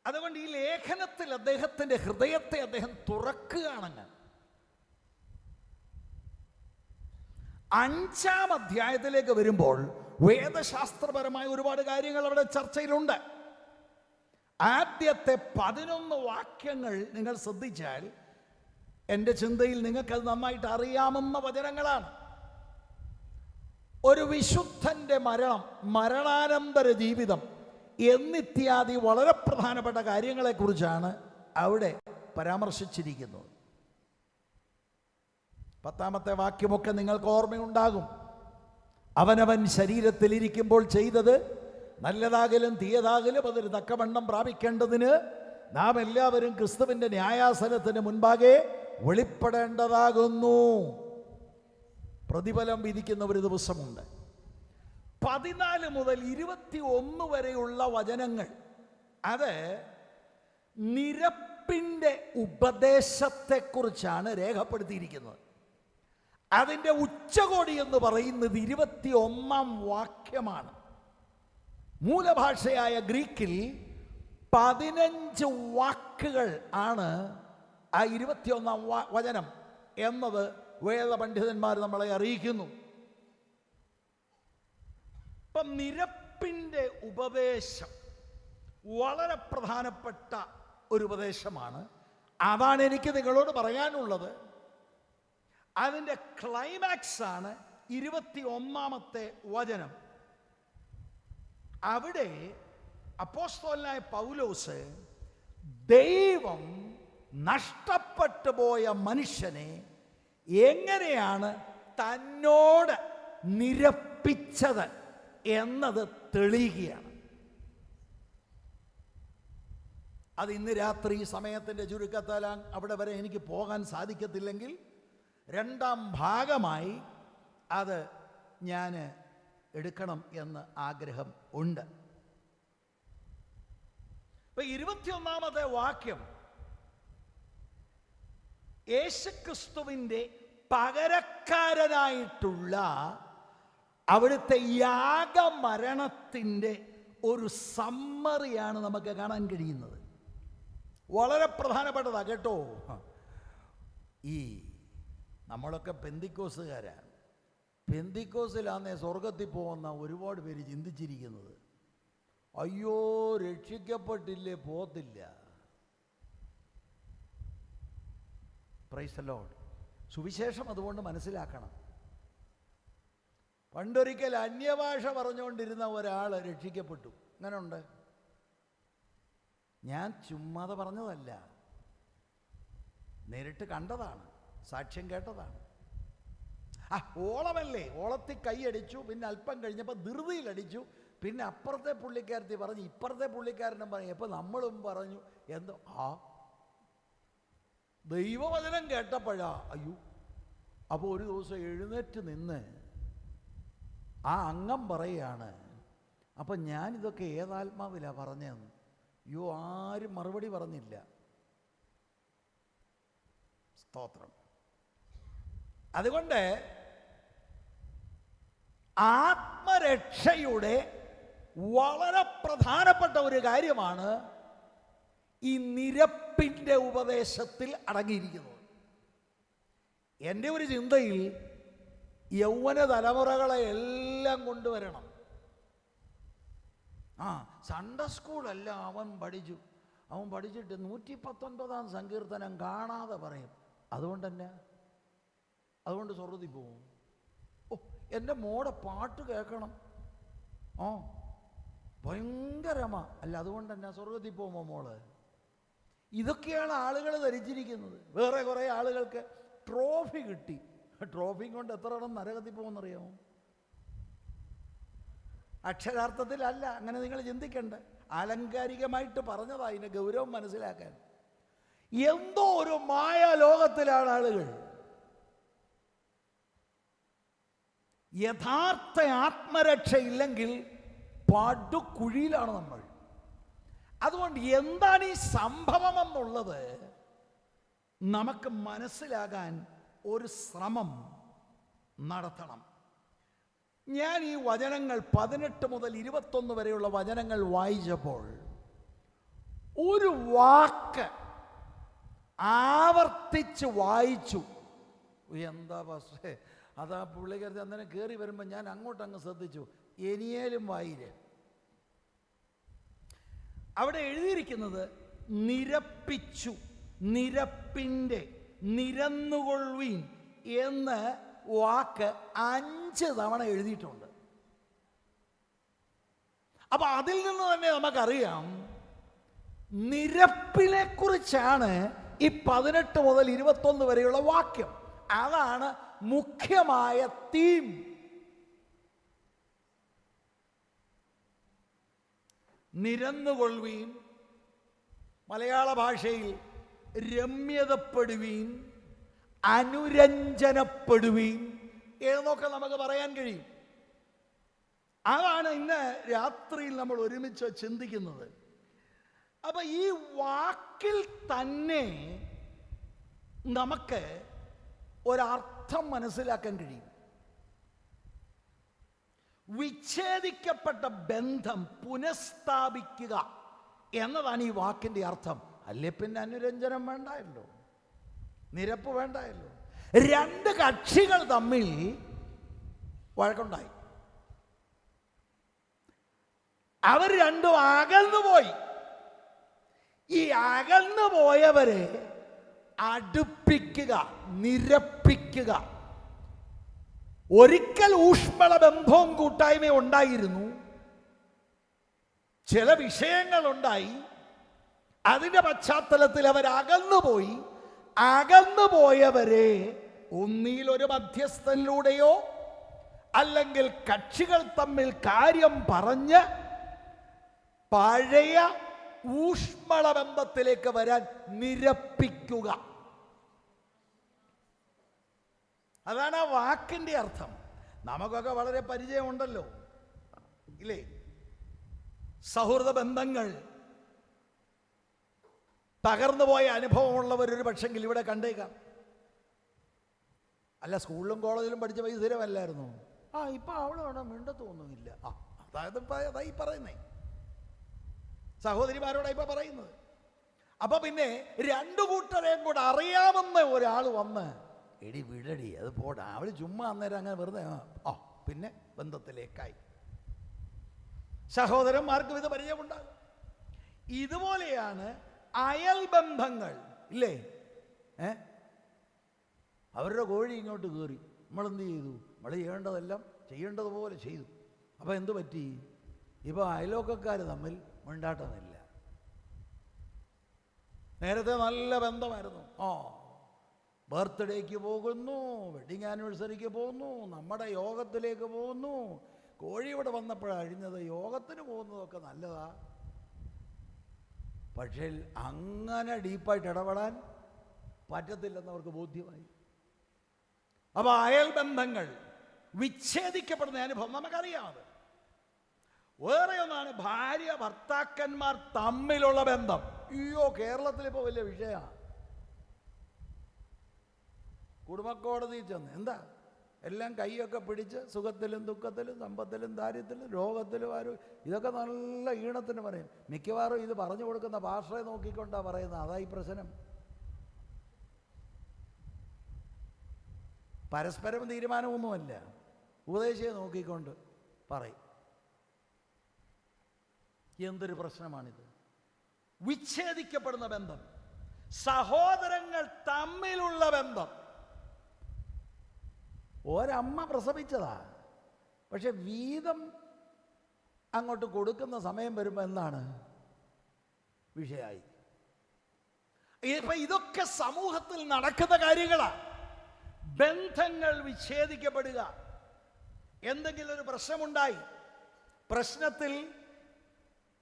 അതുകൊണ്ട് ഈ ലേഖനത്തിൽ അദ്ദേഹത്തിൻ്റെ ഹൃദയത്തെ അദ്ദേഹം തുറക്കുകയാണെന്ന് 5-ാം അധ്യായത്തിലേക്ക് വരുമ്പോൾ വേദശാസ്ത്രപരമായ ഒരുപാട് കാര്യങ്ങൾ അവിടെ ചർച്ചയിലുണ്ട്. ആദ്യത്തെ 11 വാക്യങ്ങൾ നിങ്ങൾ ശ്രദ്ധിച്ചാൽ എൻ്റെ ചിന്തയിൽ നിങ്ങൾക്കത് നന്നായിട്ട് അറിയാവുന്ന വചനങ്ങളാണ്. ഒരു വിശുദ്ധൻ്റെ മരണം, മരണാനന്തര ജീവിതം എന്നിത്യാദി വളരെ പ്രധാനപ്പെട്ട കാര്യങ്ങളെക്കുറിച്ചാണ് അവിടെ പരാമർശിച്ചിരിക്കുന്നത്. 10-ാമത്തെ വാക്യമൊക്കെ നിങ്ങൾക്ക് ഓർമ്മയുണ്ടാകും. അവനവൻ ശരീരത്തിലിരിക്കുമ്പോൾ ചെയ്തത് നല്ലതാകലും തീയതാകലും അതൊരു തക്കവണ്ണം പ്രാപിക്കേണ്ടതിന് നാം എല്ലാവരും ക്രിസ്തുവിൻ്റെ ന്യായാസനത്തിന് മുൻപാകെ വെളിപ്പെടേണ്ടതാകുന്നു. പ്രതിഫലം വിധിക്കുന്ന ഒരു ദിവസമുണ്ട്. 14 മുതൽ 21 വരെയുള്ള വചനങ്ങൾ അത് നിരപ്പിൻ്റെ ഉപദേശത്തെക്കുറിച്ചാണ് രേഖപ്പെടുത്തിയിരിക്കുന്നത്. അതിൻ്റെ ഉച്ചകോടി എന്ന് പറയുന്നത് 21 വാക്യമാണ്. മൂലഭാഷയായ ഗ്രീക്കിൽ 15 വാക്കുകൾ ആണ് ആ 21 വചനം എന്നത് വേദപണ്ഡിതന്മാർ നമ്മളെ അറിയിക്കുന്നു. ഇപ്പം നിരപ്പിൻ്റെ ഉപദേശം വളരെ പ്രധാനപ്പെട്ട ഒരു ഉപദേശമാണ്. അതാണ് എനിക്ക് നിങ്ങളോട് പറയാനുള്ളത്. അതിൻ്റെ ക്ലൈമാക്സ് ആണ് 21 വചനം. അവിടെ അപ്പോസ്തലനായ പൗലോസ് ദൈവം നഷ്ടപ്പെട്ടു പോയ മനുഷ്യനെ എങ്ങനെയാണ് തന്നോട് നിരപ്പിച്ചത് എന്നത് തെളിയുകയാണ്. അത് ഇന്ന് രാത്രി സമയത്തിൻ്റെ ചുരുക്കത്താൽ അവിടെ വരെ എനിക്ക് പോകാൻ സാധിക്കത്തില്ലെങ്കിൽ 2ാം ഭാഗമായി അത് ഞാൻ എടുക്കണം എന്ന് ആഗ്രഹം ഉണ്ട്. ഇപ്പൊ 21 വാക്യം യേശുക്രിസ്തുവിൻ്റെ പകരക്കാരനായിട്ടുള്ള അവിടുത്തെ യാഗമരണത്തിൻ്റെ ഒരു സമ്മറിയാണ് നമുക്ക് കാണാൻ കഴിയുന്നത്. വളരെ പ്രധാനപ്പെട്ടതാണ് കേട്ടോ. ഈ നമ്മളൊക്കെ പെന്തിക്കോസുകാരാണ്. പെന്തിക്കോസിലാന്നേ സ്വർഗത്തിൽ പോകുന്ന ഒരുപാട് പേര് ചിന്തിച്ചിരിക്കുന്നത്, അയ്യോ രക്ഷിക്കപ്പെട്ടില്ലേ പോത്തില്ല. Praise the Lord. സുവിശേഷം അതുകൊണ്ട് മനസ്സിലാക്കണം. പണ്ടൊരിക്കൽ അന്യഭാഷ പറഞ്ഞുകൊണ്ടിരുന്ന ഒരാൾ രക്ഷിക്കപ്പെട്ടു. അങ്ങനെ ഉണ്ട്. ഞാൻ ചുമ്മാതെ പറഞ്ഞതല്ല, നേരിട്ട് കണ്ടതാണ്, സാക്ഷ്യം കേട്ടതാണ്. ഓളമല്ലേ, ഓളത്തിൽ കൈയടിച്ചു, പിന്നെ അല്പം കഴിഞ്ഞപ്പോൾ ധൃതിയിലടിച്ചു, പിന്നെ അപ്പുറത്തെ പുള്ളിക്കാരത്തി പറഞ്ഞു, ഇപ്പുറത്തെ പുള്ളിക്കാരനും പറഞ്ഞു, അപ്പോൾ നമ്മളും പറഞ്ഞു എന്തോ. ദൈവവചനം കേട്ടപ്പോഴാ അയ്യോ. അപ്പോൾ ഒരു ദിവസം എഴുന്നേറ്റ് നിന്ന് ആ അംഗം പറയുകയാണ്, അപ്പം ഞാനിതൊക്കെ ഏതാത്മാവിലാണ് പറഞ്ഞതെന്ന്. അയ്യോ, ആരും മറുപടി പറഞ്ഞില്ല. സ്തോത്രം. അതുകൊണ്ട് ആത്മരക്ഷയുടെ വളരെ പ്രധാനപ്പെട്ട ഒരു കാര്യമാണ് ഈ നിരപ്പിൻ്റെ ഉപദേശത്തിൽ അടങ്ങിയിരിക്കുന്നത്. എൻ്റെ ഒരു ചിന്തയിൽ യൗവന തലമുറകളെ എല്ലാം കൊണ്ടുവരണം. സൺഡേ സ്കൂളല്ല അവൻ പഠിച്ചിട്ട് 119 സങ്കീർത്തനം കാണാതെ പറയും. അതുകൊണ്ട് സ്വർഗ്ഗത്തിൽ പോവും. എൻ്റെ മോടെ പാട്ട് കേൾക്കണം, ഭയങ്കരമാ, അല്ല അതുകൊണ്ട് തന്നെ സ്വർഗ്ഗത്തിൽ പോകുമോ മോള്? ഇതൊക്കെയാണ് ആളുകൾ ധരിച്ചിരിക്കുന്നത്. വേറെ കുറേ ആളുകൾക്ക് ട്രോഫി കിട്ടി. ട്രോഫിയും കൊണ്ട് എത്ര എണ്ണം നരകത്തിൽ പോകുമെന്നറിയാമോ? അക്ഷരാർത്ഥത്തിലല്ല. അങ്ങനെ നിങ്ങൾ ചിന്തിക്കണ്ട. ആലങ്കാരികമായിട്ട് പറഞ്ഞതാ, അതിൻ്റെ ഗൗരവം മനസ്സിലാക്കാൻ. എന്തോ ഒരു മായാലോകത്തിലാണ് ആളുകൾ. യഥാർത്ഥ ആത്മരക്ഷയില്ലെങ്കിൽ പടുകുഴിയിലാണ് നമ്മൾ. അതുകൊണ്ട് എന്താണ് ഈ സംഭവം എന്നുള്ളത് നമുക്ക് മനസ്സിലാകാൻ ഒരു ശ്രമം നടത്തണം. ഞാൻ ഈ വചനങ്ങൾ 18 മുതൽ 21 വരെയുള്ള വചനങ്ങൾ വായിച്ചപ്പോൾ ഒരു വാക്ക് ആവർത്തിച്ച് വായിച്ചു. എന്താ പക്ഷേ അതാ പുള്ളിക്കാരത്തി അന്നേരം കയറി വരുമ്പോൾ ഞാൻ അങ്ങോട്ടങ്ങ് ശ്രദ്ധിച്ചു. എനിയേലും വായില് അവിടെ എഴുതിയിരിക്കുന്നത് നിരപ്പിച്ചു, നിരപ്പിൻ്റെ, നിരന്നുകൊള്ളുവീൻ എന്ന് വാക്ക് 5 തവണ എഴുതിയിട്ടുണ്ട്. അപ്പൊ അതിൽ നിന്ന് തന്നെ നമുക്കറിയാം നിരപ്പിനെ കുറിച്ചാണ് ഈ 18 മുതൽ 21 വരെയുള്ള വാക്യം. അതാണ് മുഖ്യമായ തീം. നിരന്നുകൊള്ളുവീൻ, മലയാള ഭാഷയിൽ രമ്യതപ്പെടുവീൻ, അനുരഞ്ജനപ്പെടുവീൻ എന്നൊക്കെ നമുക്ക് പറയാൻ കഴിയും. അതാണ് ഇന്ന് രാത്രിയിൽ നമ്മൾ ഒരുമിച്ച് ചിന്തിക്കുന്നത്. അപ്പൊ ഈ വാക്കിൽ തന്നെ നമുക്ക് ഒരർത്ഥം മനസ്സിലാക്കാൻ കഴിയും. വിച്ഛേദിക്കപ്പെട്ട ബന്ധം പുനഃസ്ഥാപിക്കുക എന്നതാണ് ഈ വാക്കിന്റെ അർത്ഥം. അല്ലേ പിന്നെ അനുരഞ്ജനം വേണ്ടായല്ലോ, നിരപ്പ് വേണ്ടായല്ലോ. രണ്ട് കക്ഷികൾ തമ്മിൽ വഴക്കുണ്ടായി, അവർ രണ്ടും അകന്നുപോയി. ഈ അകന്നു പോയവരെ അടുപ്പിക്കുക, നിരപ്പിക്കുക. ഒരിക്കൽ ഊഷ്മള ബന്ധവും കൂട്ടായ്മയും ഉണ്ടായിരുന്നു, ചില വിഷയങ്ങളുണ്ടായി, അതിൻ്റെ പശ്ചാത്തലത്തിൽ അവർ അകന്നുപോയി. അകന്നുപോയവരെ ഒന്നിൽ ഒരു മധ്യസ്ഥനിലൂടെയോ അല്ലെങ്കിൽ കക്ഷികൾ തമ്മിൽ കാര്യം പറഞ്ഞ് പഴയ ഊഷ്മള ബന്ധത്തിലേക്ക് വരാൻ നിരപ്പിക്കുക. അതാണ് ആ വാക്കിന്റെ അർത്ഥം. നമുക്കൊക്കെ വളരെ പരിചയമുണ്ടല്ലോ, ഇല്ലേ? സൗഹൃദ ബന്ധങ്ങൾ തകർന്നുപോയ അനുഭവമുള്ളവർ ഒരു പക്ഷെങ്കിൽ ഇവിടെ കണ്ടേക്കാം. അല്ല, സ്കൂളിലും കോളേജിലും പഠിച്ച വൈദ്യരമല്ലായിരുന്നു. ഇപ്പൊ അവളാണ് മിണ്ടത്തൊന്നുമില്ല. അതായി പറയുന്നേ, സഹോദരിമാരോടാ ഇപ്പൊ പറയുന്നത്. അപ്പൊ പിന്നെ രണ്ടു കൂട്ടരെയും കൂടെ അറിയാവുന്ന ഒരാൾ വന്ന്, എടി വിടടി, അത് പോടാ, അവള് ചുമ്മാ അന്നേരം അങ്ങനെ വെറുതെ പിന്നെ ബന്ധത്തിലേക്കായി. സഹോദരന്മാർക്കും ഇത് പരിചയമുണ്ടാകും. ഇതുപോലെയാണ് അയൽ ബന്ധങ്ങൾ, ഇല്ലേ? അവരുടെ കോഴി ഇങ്ങോട്ട് കയറി, നമ്മളെന്ത് ചെയ്തു? നമ്മൾ ചെയ്യേണ്ടതെല്ലാം ചെയ്യേണ്ടതുപോലെ ചെയ്തു. അപ്പം എന്തു പറ്റി? ഇപ്പോൾ അയലോക്കക്കാർ തമ്മിൽ മിണ്ടാട്ടമില്ല. നേരത്തെ നല്ല ബന്ധമായിരുന്നു. ബർത്ത്ഡേക്ക് പോകുന്നു, വെഡിങ് ആനിവേഴ്സറിക്ക് പോകുന്നു, നമ്മുടെ യോഗത്തിലേക്ക് പോകുന്നു. കോഴി ഇവിടെ വന്നപ്പോഴാണ് അഴിഞ്ഞത്. യോഗത്തിന് പോകുന്നതൊക്കെ നല്ലതാ, പക്ഷേ അങ്ങനെ ഡീപ്പായിട്ട് ഇടപെടാൻ പറ്റത്തില്ലെന്ന് അവർക്ക് ബോധ്യമായി. അപ്പോൾ അയൽ ബന്ധങ്ങൾ വിച്ഛേദിക്കപ്പെടുന്ന അനുഭവം നമുക്കറിയാതെ. വേറെ ഒന്നാണ് ഭാര്യ ഭർത്താക്കന്മാർ തമ്മിലുള്ള ബന്ധം. കേരളത്തിലിപ്പോൾ വലിയ വിഷയമാണ്. കുടുംബക്കോടതിയിൽ ചെന്ന് എന്താ എല്ലാം കൈയൊക്കെ പിടിച്ച് സുഖത്തിലും ദുഃഖത്തിലും സമ്പത്തിലും ദാരിദ്ര്യത്തിലും രോഗത്തിലും ഇതൊക്കെ നല്ല ഈണത്തിന് പറയും. മിക്കവാറും ഇത് പറഞ്ഞു കൊടുക്കുന്ന ഭാഷയെ നോക്കിക്കൊണ്ടാണ് പറയുന്നത്. അതായി പ്രശ്നം. പരസ്പരം തീരുമാനമൊന്നുമല്ല, ഉപദേശിയെ നോക്കിക്കൊണ്ട് പറയും. എന്തൊരു പ്രശ്നമാണിത്! വിച്ഛേദിക്കപ്പെടുന്ന ബന്ധം, സഹോദരങ്ങൾ തമ്മിലുള്ള ബന്ധം. ഒരമ്മ പ്രസവിച്ചതാ, പക്ഷെ വീതം അങ്ങോട്ട് കൊടുക്കുന്ന സമയം വരുമ്പോൾ എന്താണ് വിഷയമായി. ഇതൊക്കെ സമൂഹത്തിൽ നടക്കുന്ന കാര്യങ്ങളാണ്. ബന്ധങ്ങൾ വിച്ഛേദിക്കപ്പെടുക. എന്തെങ്കിലും ഒരു പ്രശ്നമുണ്ടായി, പ്രശ്നത്തിൽ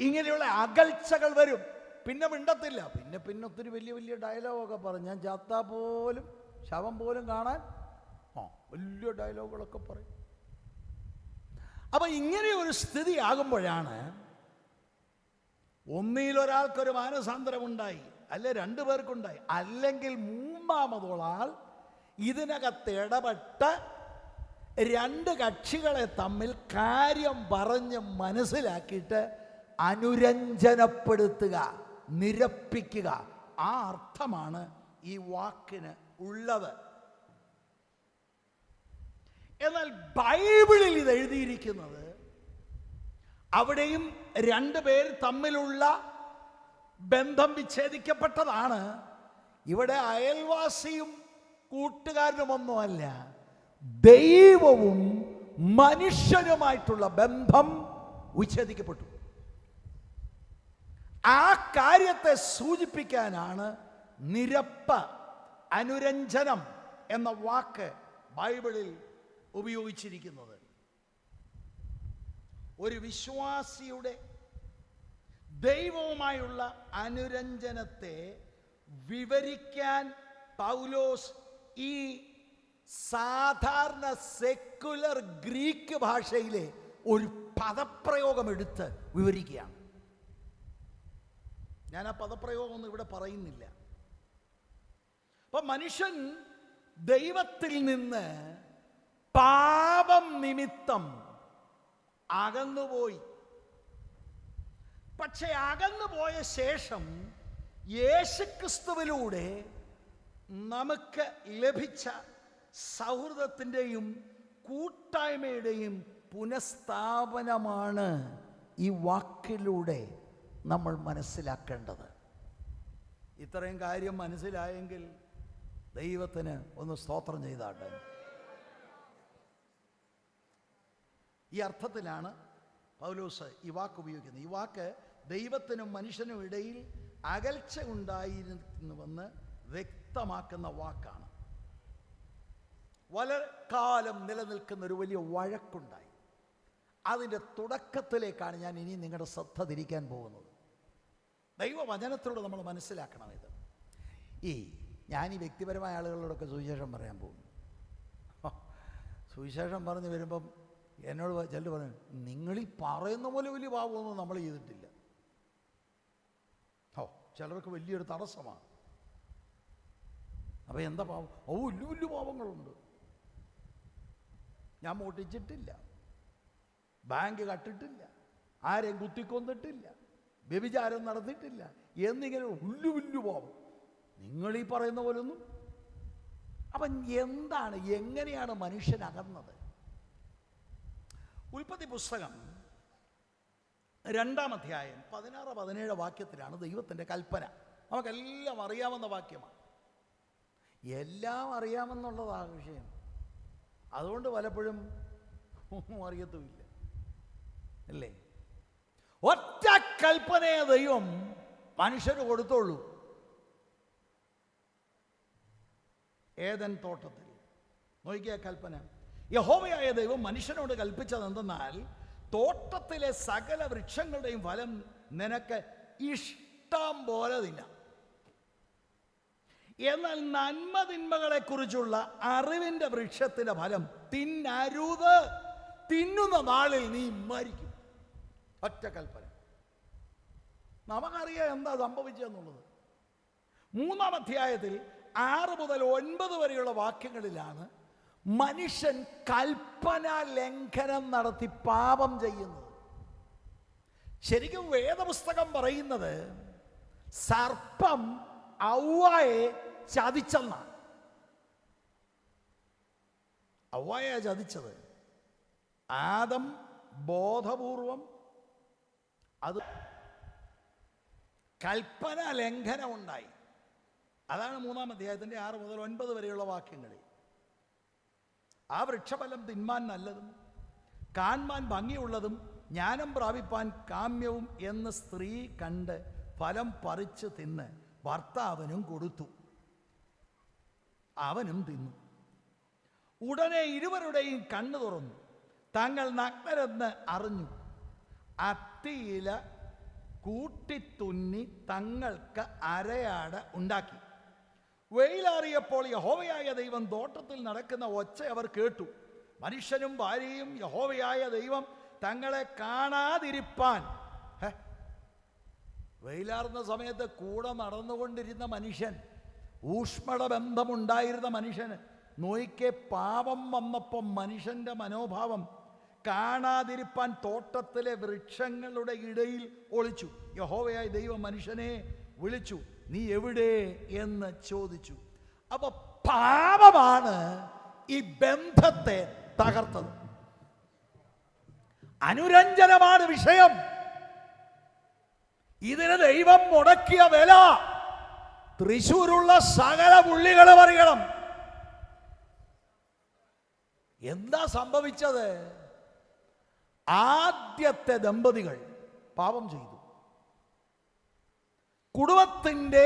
ഇങ്ങനെയുള്ള അകൽച്ചകൾ വരും. പിന്നെ മിണ്ടത്തില്ല. പിന്നെ ഒത്തിരി വലിയ വലിയ ഡയലോഗൊക്കെ പറയും. ഞാൻ ചത്താ പോലും ശവം പോലും കാണാൻ വലിയ ഡയലോഗുകളൊക്കെ പറയും. അപ്പൊ ഇങ്ങനെ ഒരു സ്ഥിതി ആകുമ്പോഴാണ് ഒന്നിലൊരാൾക്കൊരു മാനസാന്തരമുണ്ടായി, അല്ലെ രണ്ടു പേർക്കുണ്ടായി, അല്ലെങ്കിൽ മൂന്നാമതൊരാൾ ഇതിനകത്ത് ഇടപെട്ട് രണ്ട് കക്ഷികളെ തമ്മിൽ കാര്യം പറഞ്ഞ് മനസ്സിലാക്കിയിട്ട് അനുരഞ്ജനപ്പെടുത്തുക, നിരപ്പിക്കുക. ആ അർത്ഥമാണ് ഈ വാക്കിന് ഉള്ളത്. എന്നാൽ ബൈബിളിൽ ഇത് എഴുതിയിരിക്കുന്നത് അവിടെയും രണ്ടുപേർ തമ്മിലുള്ള ബന്ധം വിച്ഛേദിക്കപ്പെട്ടതാണ്. ഇവിടെ അയൽവാസിയും കൂട്ടുകാരനുമൊന്നുമല്ല, ദൈവവും മനുഷ്യനുമായിട്ടുള്ള ബന്ധം വിച്ഛേദിക്കപ്പെട്ടു. ആ കാര്യത്തെ സൂചിപ്പിക്കാനാണ് നിരപ്പ്, അനുരഞ്ജനം എന്ന വാക്ക് ബൈബിളിൽ ഉപയോഗിച്ചിരിക്കുന്നത്. ഒരു വിശ്വാസിയുടെ ദൈവവുമായുള്ള അനുരഞ്ജനത്തെ വിവരിക്കാൻ പൗലോസ് ഈ സാധാരണ സെക്കുലർ ഗ്രീക്ക് ഭാഷയിലെ ഒരു പദപ്രയോഗം എടുത്ത് വിവരിക്കുകയാണ്. ഞാൻ ആ പദപ്രയോഗമൊന്നും ഇവിടെ പറയുന്നില്ല. അപ്പൊ മനുഷ്യൻ ദൈവത്തിൽ നിന്ന് പാപം നിമിത്തം അകന്നുപോയി. പക്ഷെ അകന്നുപോയ ശേഷം യേശുക്രിസ്തുവിലൂടെ നമുക്ക് ലഭിച്ച സൗഹൃദത്തിൻ്റെയും കൂട്ടായ്മയുടെയും പുനഃസ്ഥാപനമാണ് ഈ വാക്കിലൂടെ നമ്മൾ മനസ്സിലാക്കേണ്ടത്. ഇത്രയും കാര്യം മനസ്സിലായെങ്കിൽ ദൈവത്തിന് ഒന്ന് സ്തോത്രം ചെയ്താട്ടെ. ഈ അർത്ഥത്തിലാണ് പൗലോസ് ഈ വാക്ക് ഉപയോഗിക്കുന്നത്. ഈ വാക്ക് ദൈവത്തിനും മനുഷ്യനും ഇടയിൽ അകൽച്ച ഉണ്ടായിരുന്നുവെന്ന് വ്യക്തമാക്കുന്ന വാക്കാണ്. വളരെ കാലം നിലനിൽക്കുന്ന ഒരു വലിയ വഴക്കുണ്ടായി. അതിൻ്റെ തുടക്കത്തിലേക്കാണ് ഞാൻ ഇനി നിങ്ങളുടെ ശ്രദ്ധ തിരിക്കാൻ പോകുന്നത്. ദൈവവചനത്തിലൂടെ നമ്മൾ മനസ്സിലാക്കണം ഇത്. ഞാൻ ഈ വ്യക്തിപരമായ ആളുകളോടൊക്കെ സുവിശേഷം പറയാൻ പോകുന്നു. സുവിശേഷം പറഞ്ഞ് വരുമ്പം എന്നോട് ചിലർ പറഞ്ഞു, നിങ്ങളീ പറയുന്ന പോലെ വലിയ പാപമൊന്നും നമ്മൾ ചെയ്തിട്ടില്ല. ചിലർക്ക് വലിയൊരു തടസ്സമാണ്. അപ്പം എന്താ പാപം? വലിയ വലിയ പാപങ്ങളുണ്ട്. ഞാൻ മോട്ടിച്ചിട്ടില്ല, ബാങ്ക് കട്ടിട്ടില്ല, ആരെയും കുത്തിക്കൊന്നിട്ടില്ല, വ്യഭിചാരം നടത്തിയിട്ടില്ല എന്നിങ്ങനെ വലിയ വലിയ പാപം. നിങ്ങളീ പറയുന്ന പോലൊന്നും. അപ്പം എന്താണ്, എങ്ങനെയാണ് മനുഷ്യൻ അകന്നത്? ഉൽപ്പത്തി പുസ്തകം 2-ാം അധ്യായം 16-17 വാക്യത്തിലാണ് ദൈവത്തിൻ്റെ കൽപ്പന. നമുക്കെല്ലാം അറിയാവുന്ന വാക്യമാണ്. എല്ലാം അറിയാമെന്നുള്ളതാണ് വിഷയം. അതുകൊണ്ട് പലപ്പോഴും ഒന്നും അറിയത്തുമില്ല, അല്ലേ? ഒറ്റ കൽപ്പനയെ ദൈവം മനുഷ്യന് കൊടുത്തോളൂ. ഏദൻ തോട്ടത്തിൽ നോക്കിയ കൽപ്പന. യഹോവയായ ദൈവം മനുഷ്യനോട് കൽപ്പിച്ചത് എന്തെന്നാൽ, തോട്ടത്തിലെ സകല വൃക്ഷങ്ങളുടെയും ഫലം നിനക്ക് ഇഷ്ടം പോലെ തിന്നാം, എന്നാൽ നന്മ തിന്മകളെ കുറിച്ചുള്ള അറിവിന്റെ വൃക്ഷത്തിന്റെ ഫലം തിന്നരുത്, തിന്നുന്ന നാളിൽ നീ മരിക്കും. ഒറ്റ കൽപ്പന. നമുക്കറിയാം എന്താ സംഭവിച്ചെന്നുള്ളത്. 3-ാം അധ്യായത്തിൽ 6 മുതൽ 9 വരെയുള്ള വാക്യങ്ങളിലാണ് മനുഷ്യൻ കൽപ്പന ലംഘനം നടത്തി പാപം ചെയ്യുന്നത്. ശരിക്കും വേദപുസ്തകം പറയുന്നത് സർപ്പം ഔവ്വയെ ചതിച്ചെന്നാണ്. ഔവ്വയെ ചതിച്ചത്. ആദം ബോധപൂർവം അത് കൽപ്പന ലംഘനം ഉണ്ടായി. അതാണ് 3-ാം അധ്യായത്തിൻ്റെ 6 മുതൽ 9 വരെയുള്ള വാക്യങ്ങളിൽ. ആ വൃക്ഷഫലം തിന്മാൻ നല്ലതും കാൺമാൻ ഭംഗിയുള്ളതും ജ്ഞാനം പ്രാപിപ്പാൻ കാമ്യവും എന്ന് സ്ത്രീ കണ്ട് ഫലം പറിച്ച് തിന്ന് ഭർത്താവിനും കൊടുത്തു, അവനും തിന്നു. ഉടനെ ഇരുവരുടെയും കണ്ണു തുറന്നു, തങ്ങൾ നഗ്നരെന്ന് അറിഞ്ഞു. അത്തിയില കൂട്ടിത്തുന്നി തങ്ങൾക്ക് അരയാട ഉണ്ടാക്കി. വെയിലാറിയപ്പോൾ യഹോവയായ ദൈവം തോട്ടത്തിൽ നടക്കുന്ന ഒച്ച അവർ കേട്ടു. മനുഷ്യനും ഭാര്യയും യഹോവയായ ദൈവം തങ്ങളെ കാണാതിരിപ്പാൻ. വെയിലാറുന്ന സമയത്ത് കൂടെ നടന്നുകൊണ്ടിരുന്ന മനുഷ്യൻ, ഊഷ്മള ബന്ധമുണ്ടായിരുന്ന മനുഷ്യന് നോയിക്കെ പാപം വന്നപ്പം മനുഷ്യന്റെ മനോഭാവം കാണാതിരിപ്പാൻ തോട്ടത്തിലെ വൃക്ഷങ്ങളുടെ ഇടയിൽ ഒളിച്ചു. യഹോവയായ ദൈവം മനുഷ്യനെ വിളിച്ചു, നീ എവിടെ എന്ന് ചോദിച്ചു. അപ്പൊ പാപമാണ് ഈ ബന്ധത്തെ തകർത്തത്. അനുരഞ്ജനമാണ് വിഷയം. ഇതിന് ദൈവം മുടക്കിയ വില തൃശ്ശൂരുള്ള സകല പുള്ളികൾ പറയണം. എന്താ സംഭവിച്ചത്? ആദ്യത്തെ ദമ്പതികൾ പാപം ചെയ്തു. കുടുംബത്തിൻ്റെ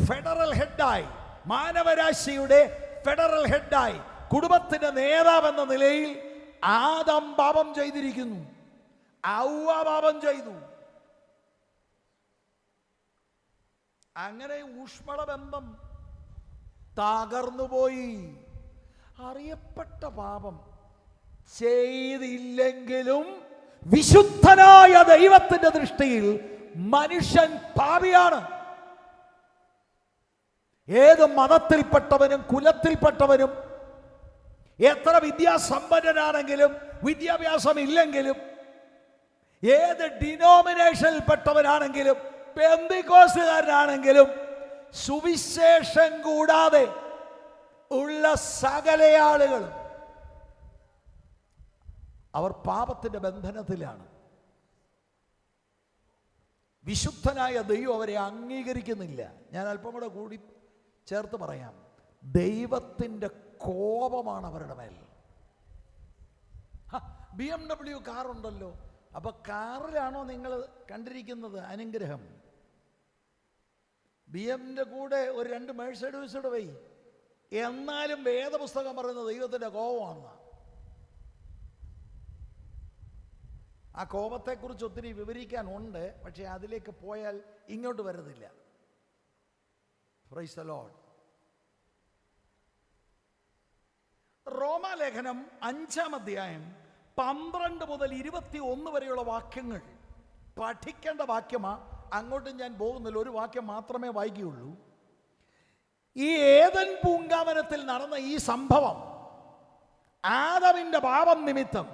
ഫെഡറൽ ഹെഡായി, മാനവരാശിയുടെ ഫെഡറൽ ഹെഡായി, കുടുംബത്തിന്റെ നേതാവെന്ന നിലയിൽ ആദം പാപം ചെയ്തിരിക്കുന്നു, ഔവ്വ പാപം ചെയ്തു. അങ്ങനെ ഊഷ്മള ബന്ധം തകർന്നുപോയി. അറിയപ്പെട്ട പാപം ചെയ്തില്ലെങ്കിലും വിശുദ്ധനായ ദൈവത്തിന്റെ ദൃഷ്ടിയിൽ മനുഷ്യൻ പാപിയാണ്. ഏത് മതത്തിൽപ്പെട്ടവനും കുലത്തിൽപ്പെട്ടവനും എത്ര വിദ്യാസമ്പന്നനാണെങ്കിലും വിദ്യാഭ്യാസം ഇല്ലെങ്കിലും ഏത് ഡിനോമിനേഷനിൽപ്പെട്ടവനാണെങ്കിലും പെന്തിക്കോസ്തുകാരനാണെങ്കിലും സുവിശേഷം കൂടാതെ ഉള്ള സകല ആളുകളും അവർ പാപത്തിന്റെ ബന്ധനത്തിലാണ്. വിശുദ്ധനായ ദൈവം അവരെ അംഗീകരിക്കുന്നില്ല. ഞാൻ അല്പം കൂടെ കൂടി ചേർത്ത് പറയാം, ദൈവത്തിൻ്റെ കോപമാണ് അവരുടെ മേൽ. BMW കാറുണ്ടല്ലോ, അപ്പൊ കാറിലാണോ നിങ്ങൾ കണ്ടിരിക്കുന്നത് അനുഗ്രഹം? BMന്റെ കൂടെ ഒരു 2 മെഴ്സൈഡീസ് പോയി, എന്നാലും വേദപുസ്തകം പറയുന്നത് ദൈവത്തിൻ്റെ കോപമാണ്. ആ കോപത്തെക്കുറിച്ച് ഒത്തിരി വിവരിക്കാനുണ്ട്, പക്ഷേ അതിലേക്ക് പോയാൽ ഇങ്ങോട്ട് വരുന്നില്ല. Price the Lord. റോമാലേഖനം 5-ാം അധ്യായം 12 മുതൽ 21 വരെയുള്ള വാക്യങ്ങൾ പഠിക്കേണ്ട വാക്യമാണ്. അങ്ങോട്ടും ഞാൻ പോകുന്നില്ല, ഒരു വാക്യം മാത്രമേ വായിക്കുകയുള്ളൂ. ഈ ഏദൻ പൂങ്കാവനത്തിൽ നടന്ന ഈ സംഭവം ആദമിന്റെ പാപം നിമിത്തം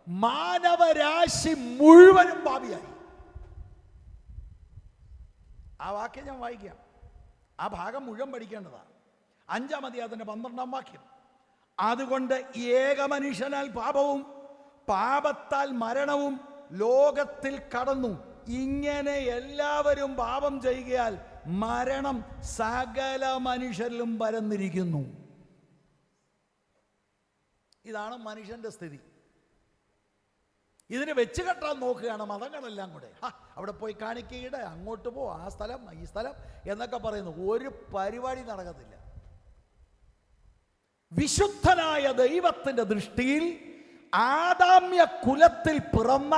മാനവരാശി മുഴുവനും പാപിയായി. ആ വാക്യം ഞാൻ വായിക്കാം, ആ ഭാഗം മുഴുവൻ പഠിക്കേണ്ടതാണ്. 5-ാം അധ്യായത്തിന്റെ 12-ാം വാക്യം. അതുകൊണ്ട് ഏക മനുഷ്യനാൽ പാപവും പാപത്താൽ മരണവും ലോകത്തിൽ കടന്നു, ഇങ്ങനെ എല്ലാവരും പാപം ചെയ്യുകയാൽ മരണം സകല മനുഷ്യരിലും പരന്നിരിക്കുന്നു. ഇതാണ് മനുഷ്യന്റെ സ്ഥിതി. ഇതിന് വെച്ച് കെട്ടാൻ നോക്കുകയാണ് മതങ്ങളെല്ലാം കൂടെ. അവിടെ പോയി കാണിക്കയുടെ, അങ്ങോട്ട് പോ, ആ സ്ഥലം ഈ സ്ഥലം എന്നൊക്കെ പറയുന്നു. ഒരു പരിപാടി നടക്കത്തില്ല. വിശുദ്ധനായ ദൈവത്തിന്റെ ദൃഷ്ടിയിൽ ആദാമ്യ കുലത്തിൽ പിറന്ന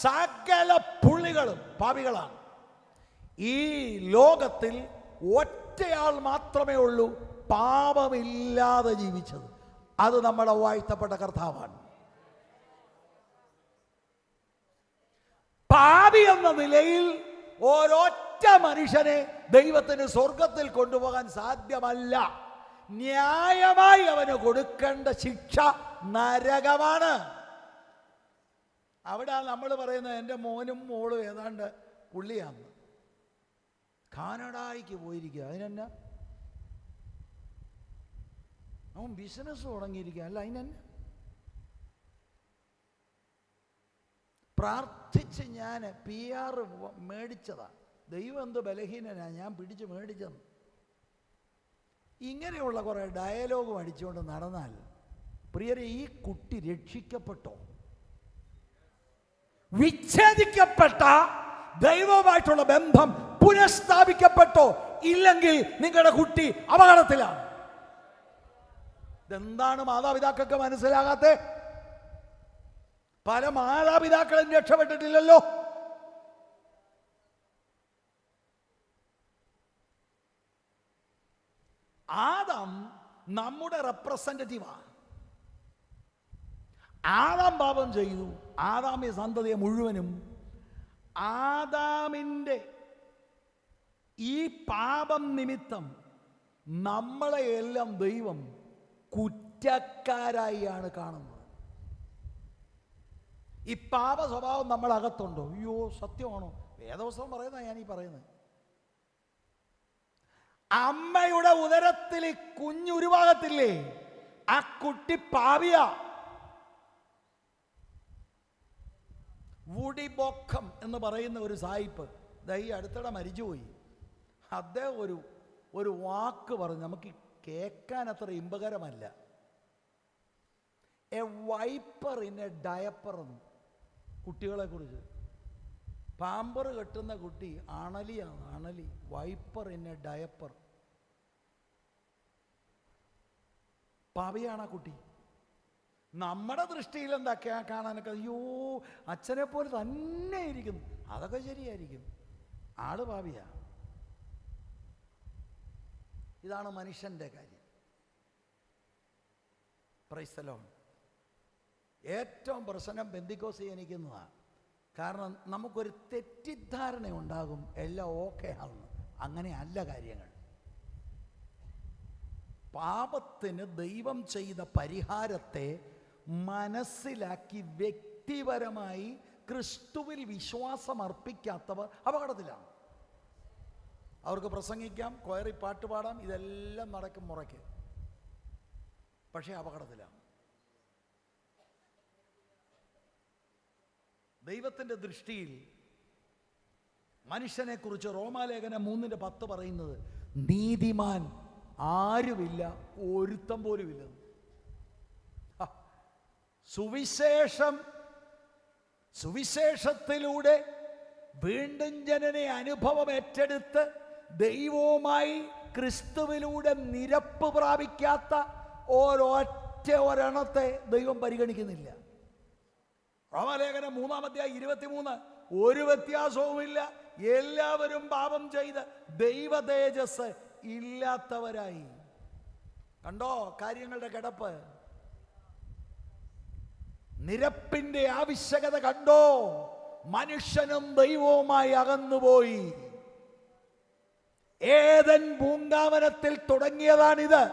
സകല പുള്ളികളും പാപികളാണ്. ഈ ലോകത്തിൽ ഒറ്റയാൾ മാത്രമേ ഉള്ളൂ പാപമില്ലാതെ ജീവിച്ചത്. അത് നമ്മുടെ വാഴ്ത്തപ്പെട്ട കർത്താവാണ്. പാപി എന്ന നിലയിൽ ഒരൊറ്റ മനുഷ്യനെ ദൈവത്തിന് സ്വർഗത്തിൽ കൊണ്ടുപോകാൻ സാധ്യമല്ല. ന്യായമായി അവന് കൊടുക്കേണ്ട ശിക്ഷ നരകമാണ്. അവിടെ നമ്മൾ പറയുന്നത് എൻ്റെ മോനും മോളും ഏതാണ്ട് പുള്ളിയാന്ന്. കാനഡയ്ക്ക് പോയിരിക്കുക, അതിനെന്നാ? അവൻ ബിസിനസ് തുടങ്ങിയിരിക്കുക, അല്ല അതിനെന്നാ? പ്രാർത്ഥിച്ച് ഞാൻ PR മേടിച്ചതാ. ദൈവം എന്ത് ബലഹീനനാ, ഞാൻ പിടിച്ച് മേടിച്ചെന്ന്. ഇങ്ങനെയുള്ള കുറേ ഡയലോഗും അടിച്ചുകൊണ്ട് നടന്നാൽ പ്രിയരെ, ഈ കുട്ടി രക്ഷിക്കപ്പെട്ടോ? വിച്ഛേദിക്കപ്പെട്ട ദൈവവുമായിട്ടുള്ള ബന്ധം പുനഃസ്ഥാപിക്കപ്പെട്ടോ? ഇല്ലെങ്കിൽ നിങ്ങളുടെ കുട്ടി അപകടത്തിലാണ്. ഇതെന്താണ് മാതാപിതാക്കൾക്ക് മനസ്സിലാകാത്തെ? പല മാതാപിതാക്കളും രക്ഷപ്പെട്ടിട്ടില്ലല്ലോ. ആദാം നമ്മുടെ റെപ്രസെന്റേറ്റീവാണ്. ആദാം പാപം ചെയ്തു. ആദാമ്യ സന്തതിയെ മുഴുവനും ആദാമിൻ്റെ ഈ പാപം നിമിത്തം നമ്മളെയെല്ലാം ദൈവം കുറ്റക്കാരായാണ് കാണുന്നത്. ഈ പാപ സ്വഭാവം നമ്മളകത്തുണ്ടോ? അയ്യോ, സത്യമാണോ? വേദപുസ്തകം പറയുന്ന ഞാനീ പറയുന്നത്. അമ്മയുടെ ഉദരത്തിൽ കുഞ്ഞുരുവാകത്തില്ലേ, ആ കുട്ടി പാപിയ. വുഡി ബോക്കം എന്ന് പറയുന്ന ഒരു സായിപ്പ് ഈ അടുത്തിടെ മരിച്ചുപോയി. അദ്ദേഹം ഒരു വാക്ക് പറഞ്ഞു, നമുക്ക് കേൾക്കാൻ അത്ര ഇമ്പകരമല്ല. A viper in a diaper എന്ന്. കുട്ടികളെ കുറിച്ച് പാമ്പർ കെട്ടുന്ന കുട്ടി അണലിയാണ്, അണലി. Viper in a diaper. പാപിയാണ് ആ കുട്ടി. നമ്മുടെ ദൃഷ്ടിയിൽ എന്താ കാണാനൊക്കെ, അയ്യോ അച്ഛനെ പോലെ തന്നെ ഇരിക്കുന്നു, അതൊക്കെ ശരിയായിരിക്കും, ആള് പാപിയാ. ഇതാണ് മനുഷ്യന്റെ കാര്യം. Price the Lord. ഏറ്റവും പ്രശ്നം പെന്തിക്കോസ് ജനിക്കുന്നതാണ്. കാരണം നമുക്കൊരു തെറ്റിദ്ധാരണ ഉണ്ടാകും എല്ലാം ഓക്കെ ആവുന്നു. അങ്ങനെയല്ല കാര്യങ്ങൾ. പാപത്തിന് ദൈവം ചെയ്ത പരിഹാരത്തെ മനസ്സിലാക്കി വ്യക്തിപരമായി ക്രിസ്തുവിൽ വിശ്വാസം അർപ്പിക്കാത്തവർ അപകടത്തിലാണ്. അവർക്ക് പ്രസംഗിക്കാം, കൊയറി പാട്ട് പാടാം, ഇതെല്ലാം നടക്കും മുറയ്ക്ക്, പക്ഷേ അപകടത്തിലാണ്. ദൈവത്തിൻ്റെ ദൃഷ്ടിയിൽ മനുഷ്യനെക്കുറിച്ച് റോമാലേഖനം 3:10 പറയുന്നത് നീതിമാൻ ആരുമില്ല, ഒരുത്തം പോലുമില്ല. സുവിശേഷത്തിലൂടെ വീണ്ടും ജനന അനുഭവം ഏറ്റെടുത്ത് ദൈവവുമായി ക്രിസ്തുവിലൂടെ നിരപ്പ് പ്രാപിക്കാത്ത ഒരെണ്ണത്തെ ദൈവം പരിഗണിക്കുന്നില്ല. റോമാലേഖനം 3:23 ഒരു വ്യത്യാസവുമില്ല, എല്ലാവരും പാപം ചെയ്ത് ദൈവ തേജസ് ഇല്ലാത്തവരായി. കണ്ടോ കാര്യങ്ങളുടെ കിടപ്പ്? നിരപ്പിന്റെ ആവശ്യകത കണ്ടോ? മനുഷ്യനും ദൈവവുമായി അകന്നുപോയി. ഏദൻ പൂങ്കാവനത്തിൽ തുടങ്ങിയതാണിത്.